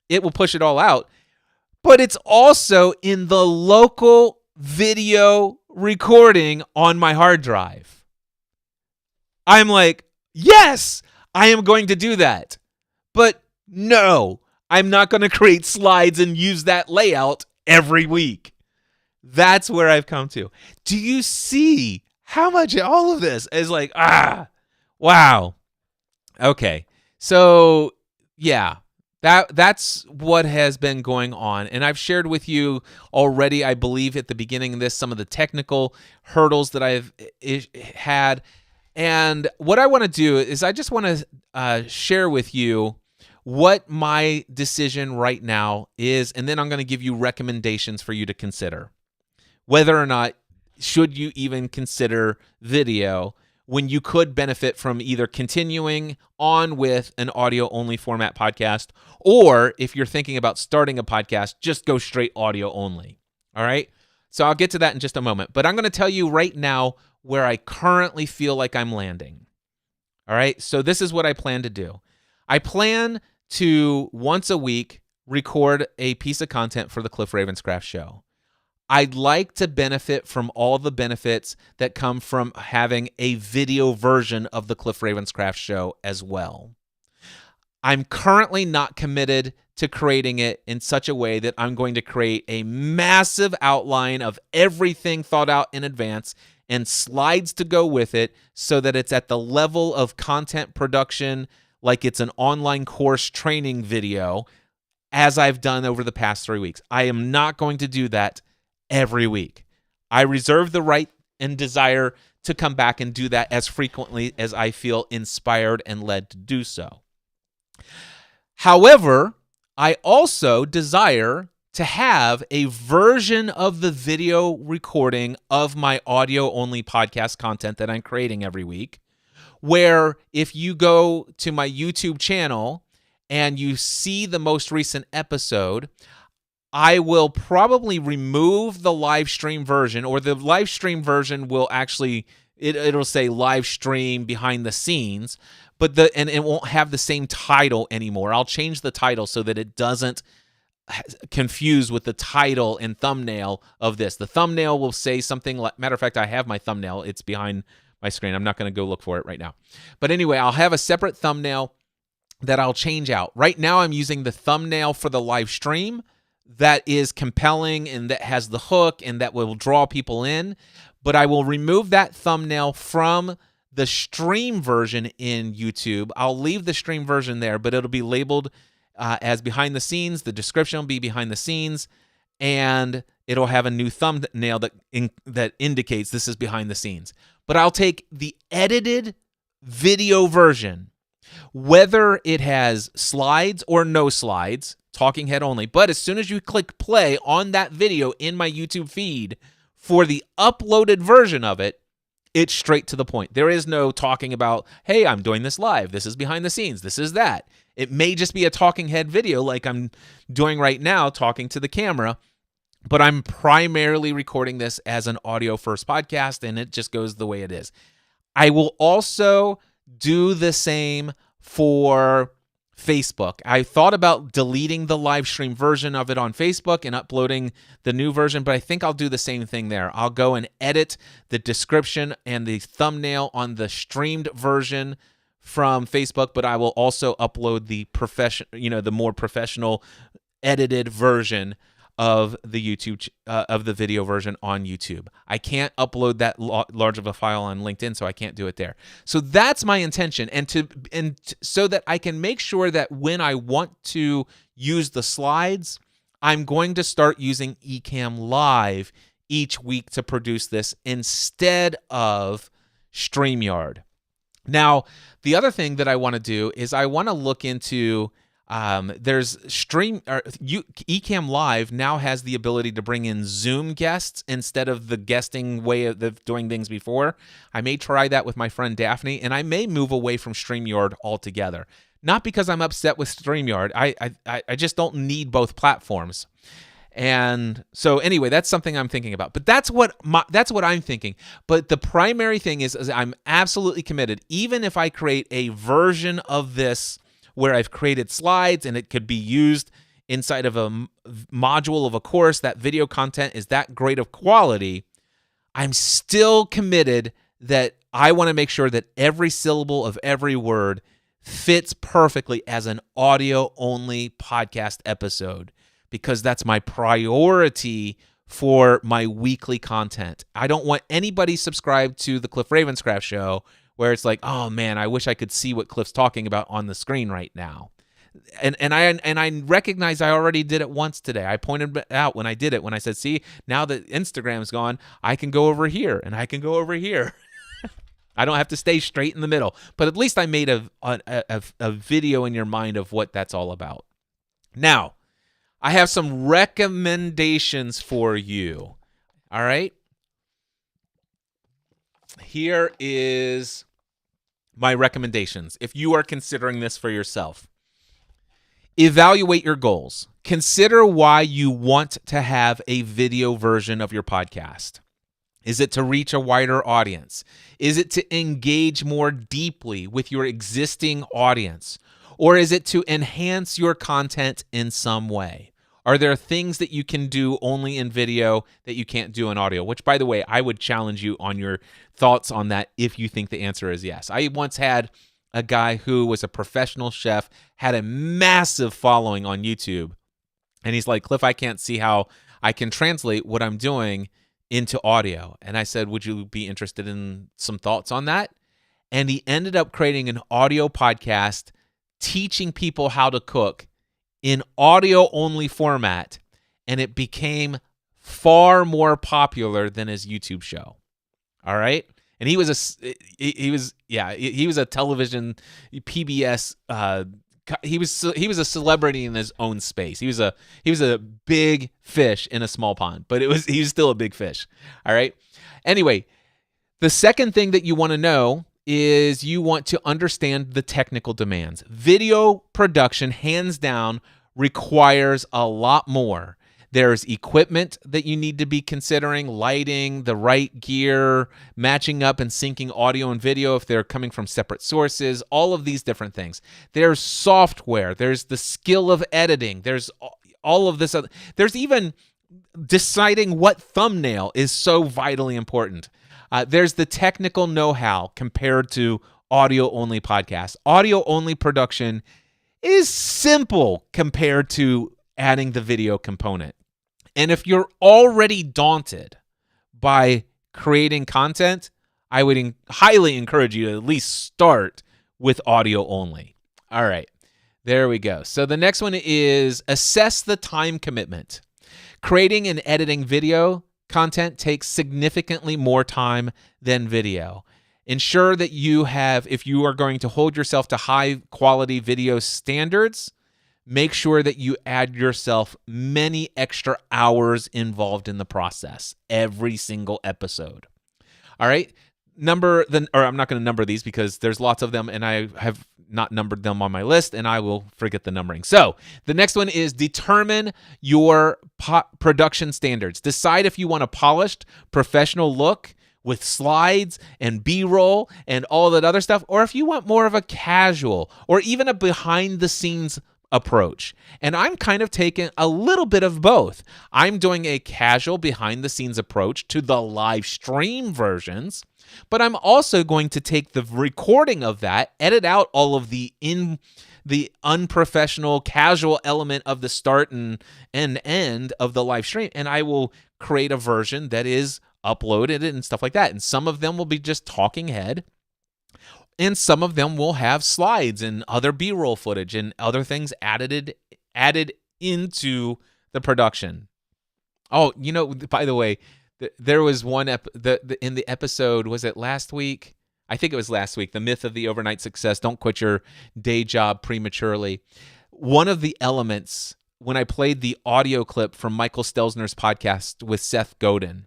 It will push it all out. But it's also in the local video recording on my hard drive. I'm like, yes, I am going to do that. But no, I'm not going to create slides and use that layout every week. That's where I've come to. Do you see how much all of this is like, wow. Okay. So, yeah, that's what has been going on. And I've shared with you already, I believe, at the beginning of this, some of the technical hurdles that I've had. And what I want to do is I just want to share with you what my decision right now is, and then I'm going to give you recommendations for you to consider. Whether or not should you even consider video when you could benefit from either continuing on with an audio-only format podcast, or if you're thinking about starting a podcast, just go straight audio only. All right? So I'll get to that in just a moment. But I'm going to tell you right now where I currently feel like I'm landing. All right? So this is what I plan to do. I plan to once a week record a piece of content for the Cliff Ravenscraft Show. I'd like to benefit from all the benefits that come from having a video version of the Cliff Ravenscraft Show as well. I'm currently not committed to creating it in such a way that I'm going to create a massive outline of everything thought out in advance and slides to go with it so that it's at the level of content production like it's an online course training video, as I've done over the past 3 weeks. I am not going to do that every week. I reserve the right and desire to come back and do that as frequently as I feel inspired and led to do so. However, I also desire to have a version of the video recording of my audio-only podcast content that I'm creating every week, where if you go to my YouTube channel and you see the most recent episode, I will probably remove the live stream version, or the live stream version will actually, it'll say live stream behind the scenes, but and it won't have the same title anymore. I'll change the title so that it doesn't confuse with the title and thumbnail of this. The thumbnail will say something like, matter of fact, I have my thumbnail. It's behind my screen. I'm not going to go look for it right now. But anyway, I'll have a separate thumbnail that I'll change out. Right now, I'm using the thumbnail for the live stream that is compelling and that has the hook and that will draw people in. But I will remove that thumbnail from the stream version in YouTube. I'll leave the stream version there, but it'll be labeled as behind the scenes. The description will be behind the scenes, and it'll have a new thumbnail that indicates this is behind the scenes. But I'll take the edited video version, whether it has slides or no slides, talking head only. But as soon as you click play on that video in my YouTube feed for the uploaded version of it, it's straight to the point. There is no talking about, hey, I'm doing this live. This is behind the scenes. This is that. It may just be a talking head video like I'm doing right now, talking to the camera, but I'm primarily recording this as an audio first podcast, and it just goes the way it is. I will also do the same for Facebook. I thought about deleting the live stream version of it on Facebook and uploading the new version, but I think I'll do the same thing there. I'll go and edit the description and the thumbnail on the streamed version from Facebook, but I will also upload the the more professional edited version of the YouTube of the video version on YouTube. I can't upload that large of a file on LinkedIn, so I can't do it there. So that's my intention, and so that I can make sure that when I want to use the slides I'm going to start using Ecamm Live each week to produce this instead of StreamYard. Now, the other thing that I want to do is I want to look into there's Ecamm Live now has the ability to bring in Zoom guests instead of the guesting way of doing things before. I may try that with my friend Daphne, and I may move away from StreamYard altogether. Not because I'm upset with StreamYard. I just don't need both platforms. And so anyway, that's something I'm thinking about. But that's what I'm thinking. But the primary thing is I'm absolutely committed. Even if I create a version of this where I've created slides and it could be used inside of a module of a course, that video content is that great of quality, I'm still committed that I want to make sure that every syllable of every word fits perfectly as an audio-only podcast episode, because that's my priority for my weekly content. I don't want anybody subscribed to the Cliff Ravenscraft Show where it's like, oh man, I wish I could see what Cliff's talking about on the screen right now. And I recognize I already did it once today. I pointed it out when I did it, when I said, see, now that Instagram's gone, I can go over here and I can go over here. I don't have to stay straight in the middle. But at least I made a video in your mind of what that's all about. Now, I have some recommendations for you. All right? Here is my recommendations if you are considering this for yourself. Evaluate your goals. Consider why you want to have a video version of your podcast. Is it to reach a wider audience? Is it to engage more deeply with your existing audience? Or is it to enhance your content in some way? Are there things that you can do only in video that you can't do in audio? Which, by the way, I would challenge you on your thoughts on that if you think the answer is yes. I once had a guy who was a professional chef, had a massive following on YouTube, and he's like, Cliff, I can't see how I can translate what I'm doing into audio. And I said, would you be interested in some thoughts on that? And he ended up creating an audio podcast teaching people how to cook in audio-only format, and it became far more popular than his YouTube show. All right? And he was a television PBS he was a celebrity in his own space. He was a big fish in a small pond, but he was still a big fish. All right? Anyway, the second thing that you want to know is you want to understand the technical demands. Video production, hands down, requires a lot more. There's equipment that you need to be considering, lighting, the right gear, matching up and syncing audio and video if they're coming from separate sources, all of these different things. There's software. There's the skill of editing. There's all of this. There's even deciding what thumbnail is so vitally important. There's the technical know-how compared to audio-only podcasts. Audio-only production is simple compared to adding the video component. And if you're already daunted by creating content, I would highly encourage you to at least start with audio-only. All right, there we go. So the next one is assess the time commitment. Creating and editing video content takes significantly more time than video. Ensure that if you are going to hold yourself to high quality video standards, make sure that you add yourself many extra hours involved in the process every single episode. All right? I'm not going to number these because there's lots of them and I have not numbered them on my list and I will forget the numbering. So the next one is determine your production standards. Decide if you want a polished, professional look with slides and B-roll and all that other stuff, or if you want more of a casual or even a behind-the-scenes approach. And I'm kind of taking a little bit of both. I'm doing a casual behind-the-scenes approach to the live stream versions, but I'm also going to take the recording of that, edit out all of the unprofessional, casual element of the start and end of the live stream, and I will create a version that is uploaded and stuff like that. And some of them will be just talking head, and some of them will have slides and other B-roll footage and other things added into the production. Oh, by the way, there was one in the episode, was it last week? I think it was last week, The Myth of the Overnight Success. Don't quit your day job prematurely. One of the elements, when I played the audio clip from Michael Stelzner's podcast with Seth Godin,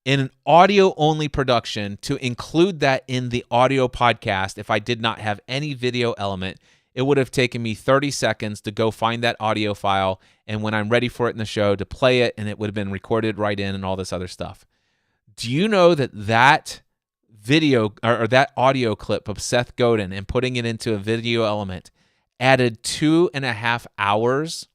in an audio-only production, to include that in the audio podcast, if I did not have any video element, it would have taken me 30 seconds to go find that audio file, and when I'm ready for it in the show, to play it, and it would have been recorded right in and all this other stuff. Do you know that video or that audio clip of Seth Godin and putting it into a video element added 2.5 hours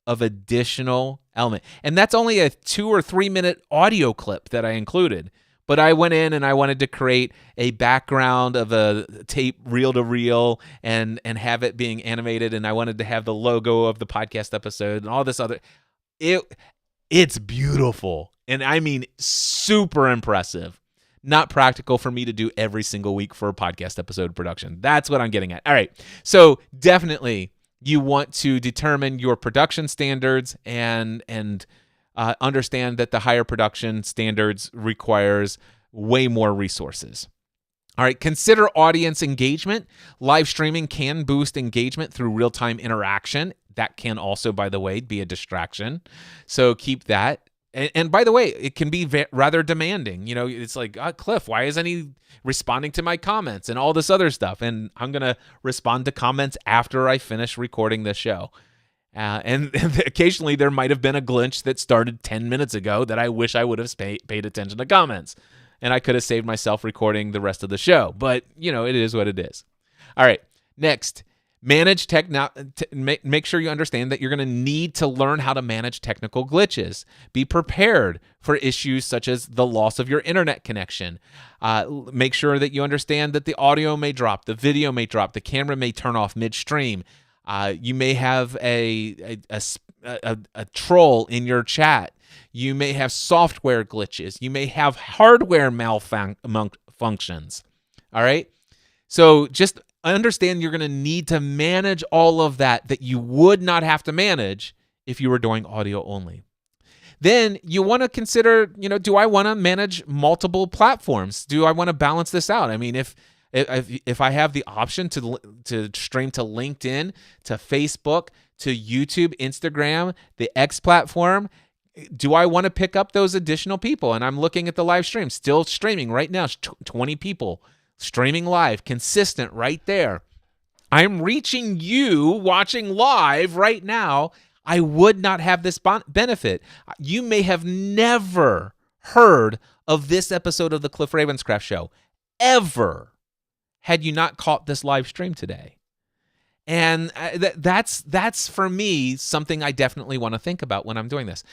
of additional element? And that's only a 2 or 3 minute audio clip that I included. But I went in and I wanted to create a background of a tape reel to reel and have it being animated. And I wanted to have the logo of the podcast episode and all this other. It's beautiful. And I mean, super impressive. Not practical for me to do every single week for a podcast episode production. That's what I'm getting at. All right. So definitely you want to determine your production standards and understand that the higher production standards requires way more resources. All right. Consider audience engagement. Live streaming can boost engagement through real-time interaction. That can also, by the way, be a distraction. So keep that. And by the way, it can be rather demanding. It's like, Cliff, why isn't he responding to my comments and all this other stuff? And I'm going to respond to comments after I finish recording this show. And occasionally there might have been a glitch that started 10 minutes ago that I wish I would have paid attention to comments. And I could have saved myself recording the rest of the show. But, it is what it is. All right, next. Manage make sure you understand that you're going to need to learn how to manage technical glitches. Be prepared for issues such as the loss of your internet connection. Make sure that you understand that the audio may drop, the video may drop, the camera may turn off midstream. You may have a troll in your chat. You may have software glitches. You may have hardware malfunctions. All right? So just understand you're going to need to manage all of that you would not have to manage if you were doing audio only. Then you want to consider, do I want to manage multiple platforms? Do I want to balance this out? I mean, if I have the option to stream to LinkedIn, to Facebook, to YouTube, Instagram, the X platform, do I want to pick up those additional people? And I'm looking at the live stream, still streaming right now, 20 people. Streaming live, consistent right there. I'm reaching you watching live right now. I would not have this benefit. You may have never heard of this episode of the Cliff Ravenscraft Show ever had you not caught this live stream today. And that's for me something I definitely want to think about when I'm doing this.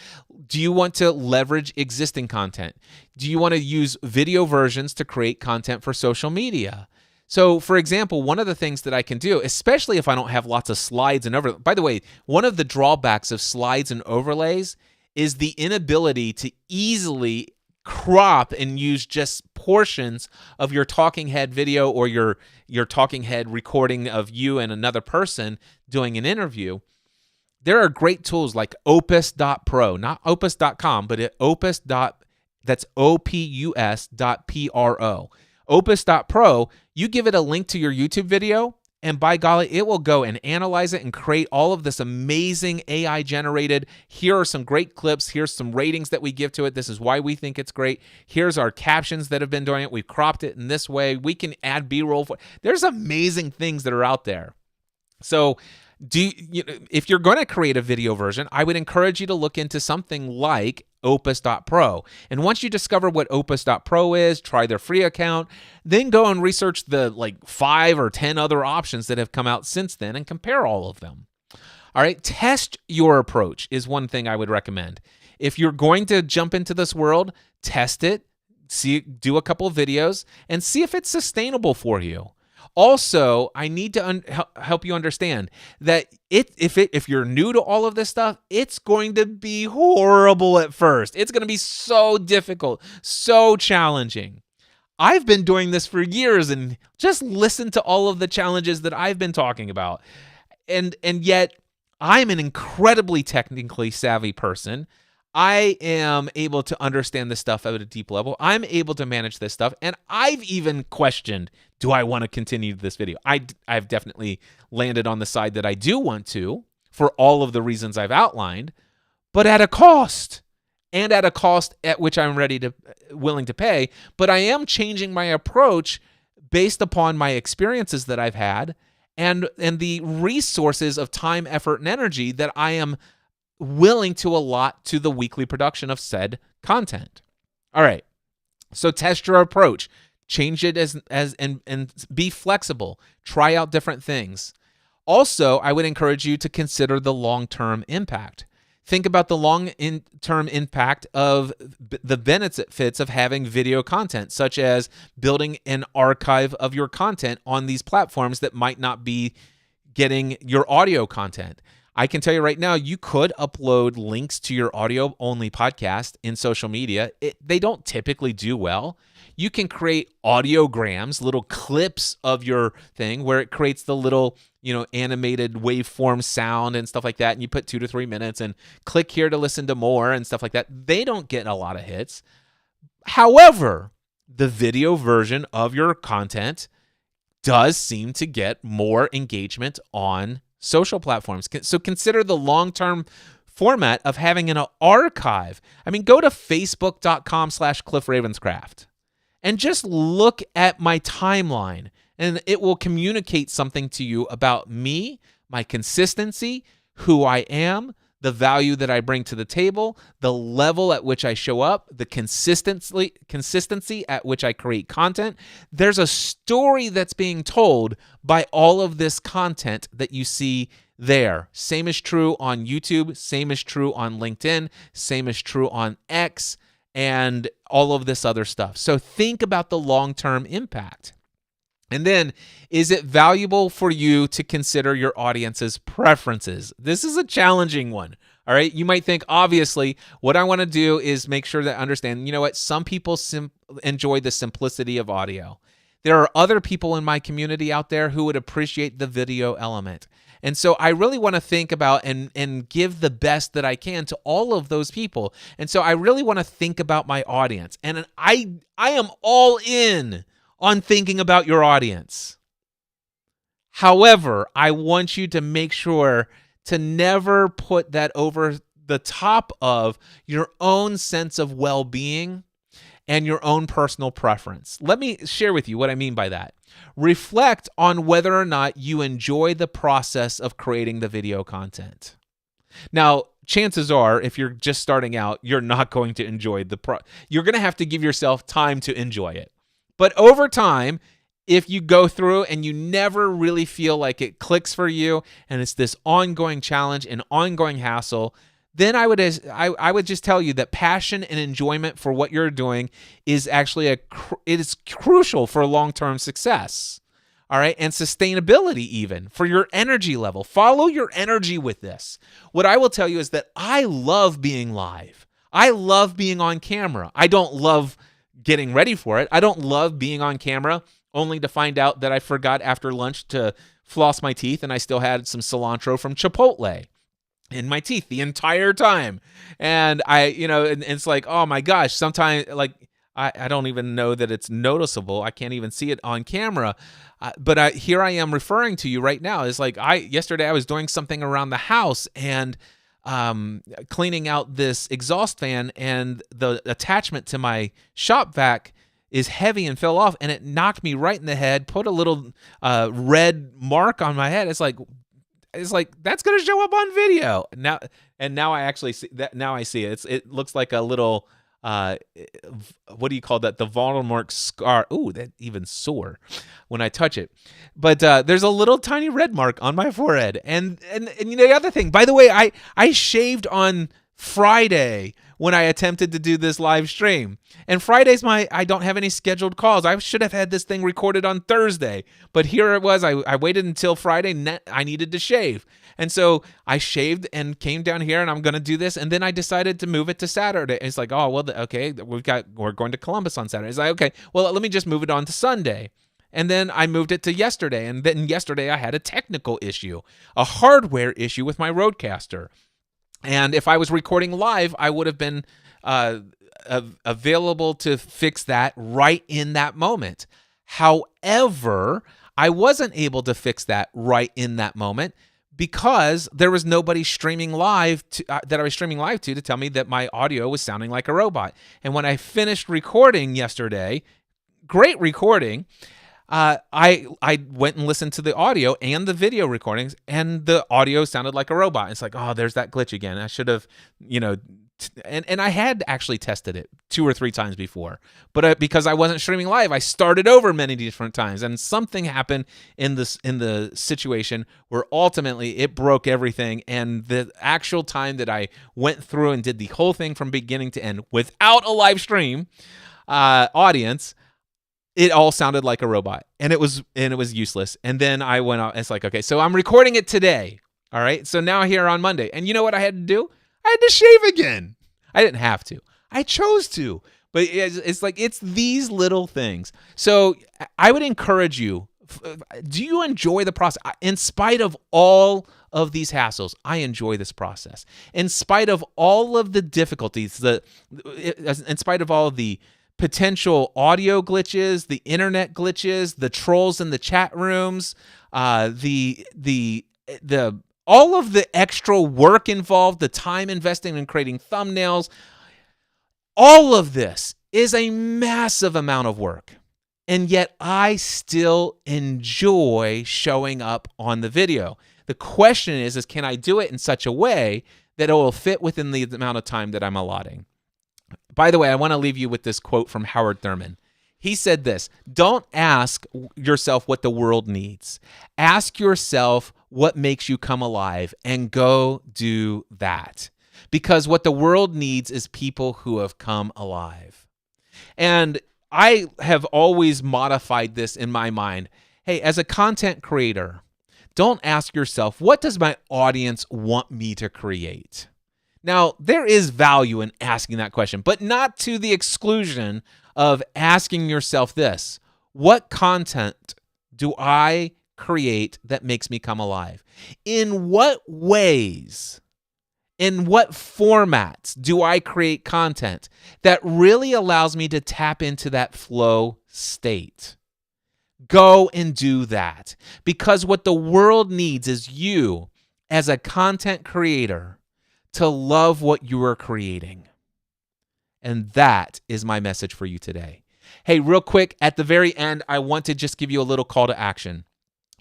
Do you want to leverage existing content? Do you want to use video versions to create content for social media? So, for example, one of the things that I can do, especially if I don't have lots of slides and overlays. By the way, one of the drawbacks of slides and overlays is the inability to easily crop and use just portions of your talking head video or your talking head recording of you and another person doing an interview. There are great tools like opus.pro, not opus.com, but that's opus.pro. Opus.pro, you give it a link to your YouTube video, and by golly, it will go and analyze it and create all of this amazing AI generated. Here are some great clips. Here's some ratings that we give to it. This is why we think it's great. Here's our captions that have been doing it. We've cropped it in this way. We can add B-roll. There's amazing things that are out there. So if you're going to create a video version, I would encourage you to look into something like opus.pro. And once you discover what opus.pro is, try their free account, then go and research the 5 or 10 other options that have come out since then and compare all of them. All right, test your approach is one thing I would recommend. If you're going to jump into this world, test it, do a couple of videos, and see if it's sustainable for you. Also, I need to help you understand that if you're new to all of this stuff, it's going to be horrible at first. It's going to be so difficult, so challenging. I've been doing this for years, and just listen to all of the challenges that I've been talking about. And yet, I'm an incredibly technically savvy person. I am able to understand this stuff at a deep level. I'm able to manage this stuff. And I've even questioned, do I want to continue this video? I've definitely landed on the side that I do want to for all of the reasons I've outlined, but at a cost. And at a cost at which I'm willing to pay. But I am changing my approach based upon my experiences that I've had and the resources of time, effort, and energy that I am willing to allot to the weekly production of said content. All right. So test your approach. Change it and be flexible. Try out different things. Also, I would encourage you to consider the long-term impact. Think about the long-term impact of the benefits of having video content, such as building an archive of your content on these platforms that might not be getting your audio content. I can tell you right now, you could upload links to your audio-only podcast in social media. They don't typically do well. You can create audiograms, little clips of your thing where it creates the little, animated waveform sound and stuff like that. And you put 2 to 3 minutes and click here to listen to more and stuff like that. They don't get a lot of hits. However, the video version of your content does seem to get more engagement on social platforms. So consider the long-term format of having an archive. I mean, go to facebook.com/CliffRavenscraft and just look at my timeline, and it will communicate something to you about me, my consistency, who I am, the value that I bring to the table, the level at which I show up, the consistency at which I create content. There's a story that's being told by all of this content that you see there. Same is true on YouTube, same is true on LinkedIn, same is true on X, and all of this other stuff. So think about the long-term impact. And then, is it valuable for you to consider your audience's preferences? This is a challenging one. All right. You might think, obviously, what I want to do is make sure that I understand, what? Some people enjoy the simplicity of audio. There are other people in my community out there who would appreciate the video element. And so I really want to think about and give the best that I can to all of those people. And so I really want to think about my audience. And I am all in on thinking about your audience. However, I want you to make sure to never put that over the top of your own sense of well-being and your own personal preference. Let me share with you what I mean by that. Reflect on whether or not you enjoy the process of creating the video content. Now, chances are, if you're just starting out, you're not going to enjoy you're going to have to give yourself time to enjoy it. But over time, if you go through and you never really feel like it clicks for you and it's this ongoing challenge and ongoing hassle, then I would just tell you that passion and enjoyment for what you're doing is actually it is crucial for long-term success. All right, and sustainability even for your energy level. Follow your energy with this. What I will tell you is that I love being live. I love being on camera. I don't love getting ready for it. I don't love being on camera only to find out that I forgot after lunch to floss my teeth and I still had some cilantro from Chipotle in my teeth the entire time. And and it's like, oh my gosh, sometimes I don't even know that it's noticeable. I can't even see it on camera. But here I am referring to you right now. It's like yesterday I was doing something around the house and cleaning out this exhaust fan, and the attachment to my shop vac is heavy and fell off, and it knocked me right in the head, put a little red mark on my head. It's like that's going to show up on video. Now I actually see that. Now I see it. It looks like a little what do you call that? The Voldemort scar. Ooh, that even sore when I touch it. But there's a little tiny red mark on my forehead. And the other thing, by the way, I shaved on Friday when I attempted to do this live stream. And Friday's I don't have any scheduled calls. I should have had this thing recorded on Thursday. But here it was. I waited until Friday. I needed to shave. And so I shaved and came down here, and I'm going to do this. And then I decided to move it to Saturday. It's like, oh, well, okay, we're going to Columbus on Saturday. It's like, okay, well, let me just move it on to Sunday. And then I moved it to yesterday. And then yesterday I had a technical issue, a hardware issue with my Rodecaster. And if I was recording live, I would have been available to fix that right in that moment. However, I wasn't able to fix that right in that moment because there was nobody streaming live that I was streaming live to tell me that my audio was sounding like a robot. And when I finished recording yesterday, great recording, I went and listened to the audio and the video recordings, and the audio sounded like a robot. It's like, oh, there's that glitch again. I should have, and I had actually tested it 2 or 3 times before, but because I wasn't streaming live, I started over many different times, and something happened in the situation where ultimately it broke everything. And the actual time that I went through and did the whole thing from beginning to end without a live stream audience, it all sounded like a robot, and it was useless. And then I went out, and it's like, okay, so I'm recording it today. All right. So now here on Monday, and you know what I had to do? I had to shave again. I didn't have to. I chose to, but it's these little things. So I would encourage you, do you enjoy the process? In spite of all of these hassles, I enjoy this process. In spite of all of the difficulties, in spite of all of the potential audio glitches, the internet glitches, the trolls in the chat rooms, the all of the extra work involved, the time invested in creating thumbnails, all of this is a massive amount of work. And yet I still enjoy showing up on the video. The question is can I do it in such a way that it will fit within the amount of time that I'm allotting? By the way, I want to leave you with this quote from Howard Thurman. He said this: don't ask yourself what the world needs. Ask yourself what makes you come alive, and go do that. Because what the world needs is people who have come alive. And I have always modified this in my mind. Hey, as a content creator, don't ask yourself, what does my audience want me to create? Now, there is value in asking that question, but not to the exclusion of asking yourself this: what content do I create that makes me come alive? In what ways, in what formats do I create content that really allows me to tap into that flow state? Go and do that, because what the world needs is you as a content creator to love what you are creating. And that is my message for you today. Hey, real quick, at the very end, I want to just give you a little call to action.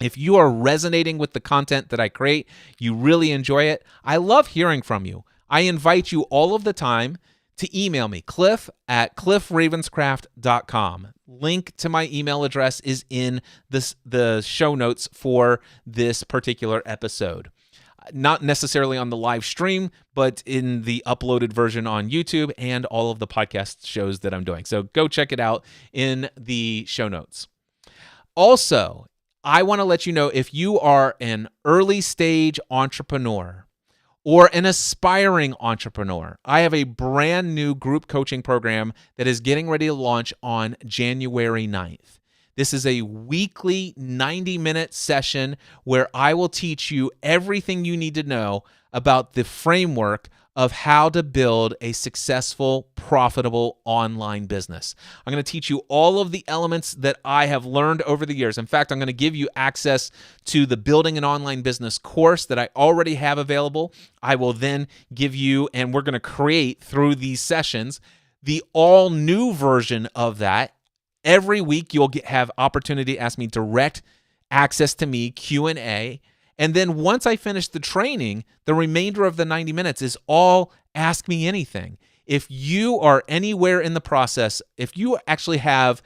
If you are resonating with the content that I create, you really enjoy it, I love hearing from you. I invite you all of the time to email me, cliff@cliffravenscraft.com. Link to my email address is in the show notes for this particular episode. Not necessarily on the live stream, but in the uploaded version on YouTube and all of the podcast shows that I'm doing. So go check it out in the show notes. Also, I want to let you know, if you are an early stage entrepreneur or an aspiring entrepreneur, I have a brand new group coaching program that is getting ready to launch on January 9th. This is a weekly 90-minute session where I will teach you everything you need to know about the framework of how to build a successful, profitable online business. I'm going to teach you all of the elements that I have learned over the years. In fact, I'm going to give you access to the Building an Online Business course that I already have available. I will then give you, and we're going to create through these sessions, the all-new version of that. Every week, you'll have opportunity to ask me direct access to me, Q&A. And then once I finish the training, the remainder of the 90 minutes is all Ask Me Anything. If you are anywhere in the process, if you actually have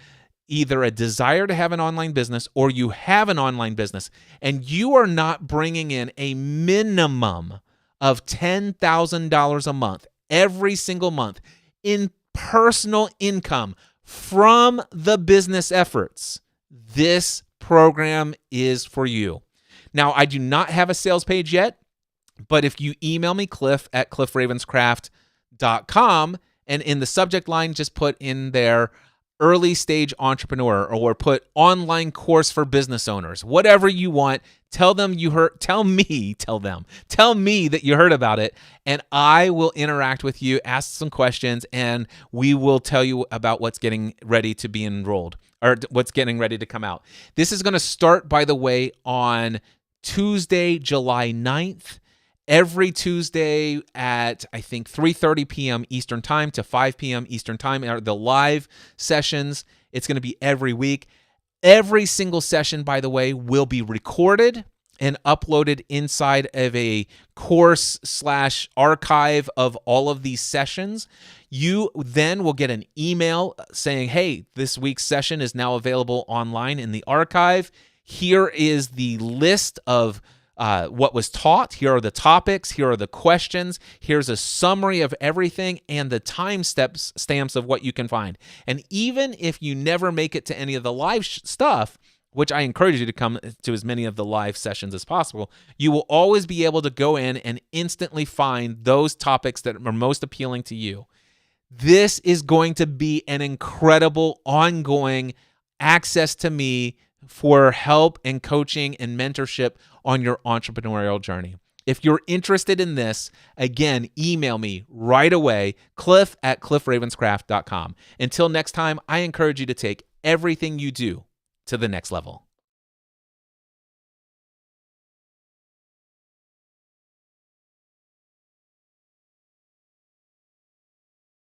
either a desire to have an online business or you have an online business and you are not bringing in a minimum of $10,000 a month every single month in personal income from the business efforts, this program is for you. Now, I do not have a sales page yet, but if you email me, cliff@cliffravenscraft.com, and in the subject line, just put in there, early stage entrepreneur, or put online course for business owners, whatever you want. Tell me that you heard about it, and I will interact with you, ask some questions, and we will tell you about what's getting ready to be enrolled, or what's getting ready to come out. This is going to start, by the way, on Tuesday, July 9th. Every Tuesday at, I think, 3:30 p.m. Eastern Time to 5 p.m. Eastern Time are the live sessions. It's going to be every week. Every single session, by the way, will be recorded and uploaded inside of a course/archive of all of these sessions. You then will get an email saying, hey, this week's session is now available online in the archive. Here is the list of what was taught. Here are the topics. Here are the questions. Here's a summary of everything and the time stamps of what you can find. And even if you never make it to any of the live stuff, which I encourage you to come to as many of the live sessions as possible, you will always be able to go in and instantly find those topics that are most appealing to you. This is going to be an incredible ongoing access to me for help and coaching and mentorship on your entrepreneurial journey. If you're interested in this, again, email me right away, cliff@cliffravenscraft.com. Until next time, I encourage you to take everything you do to the next level.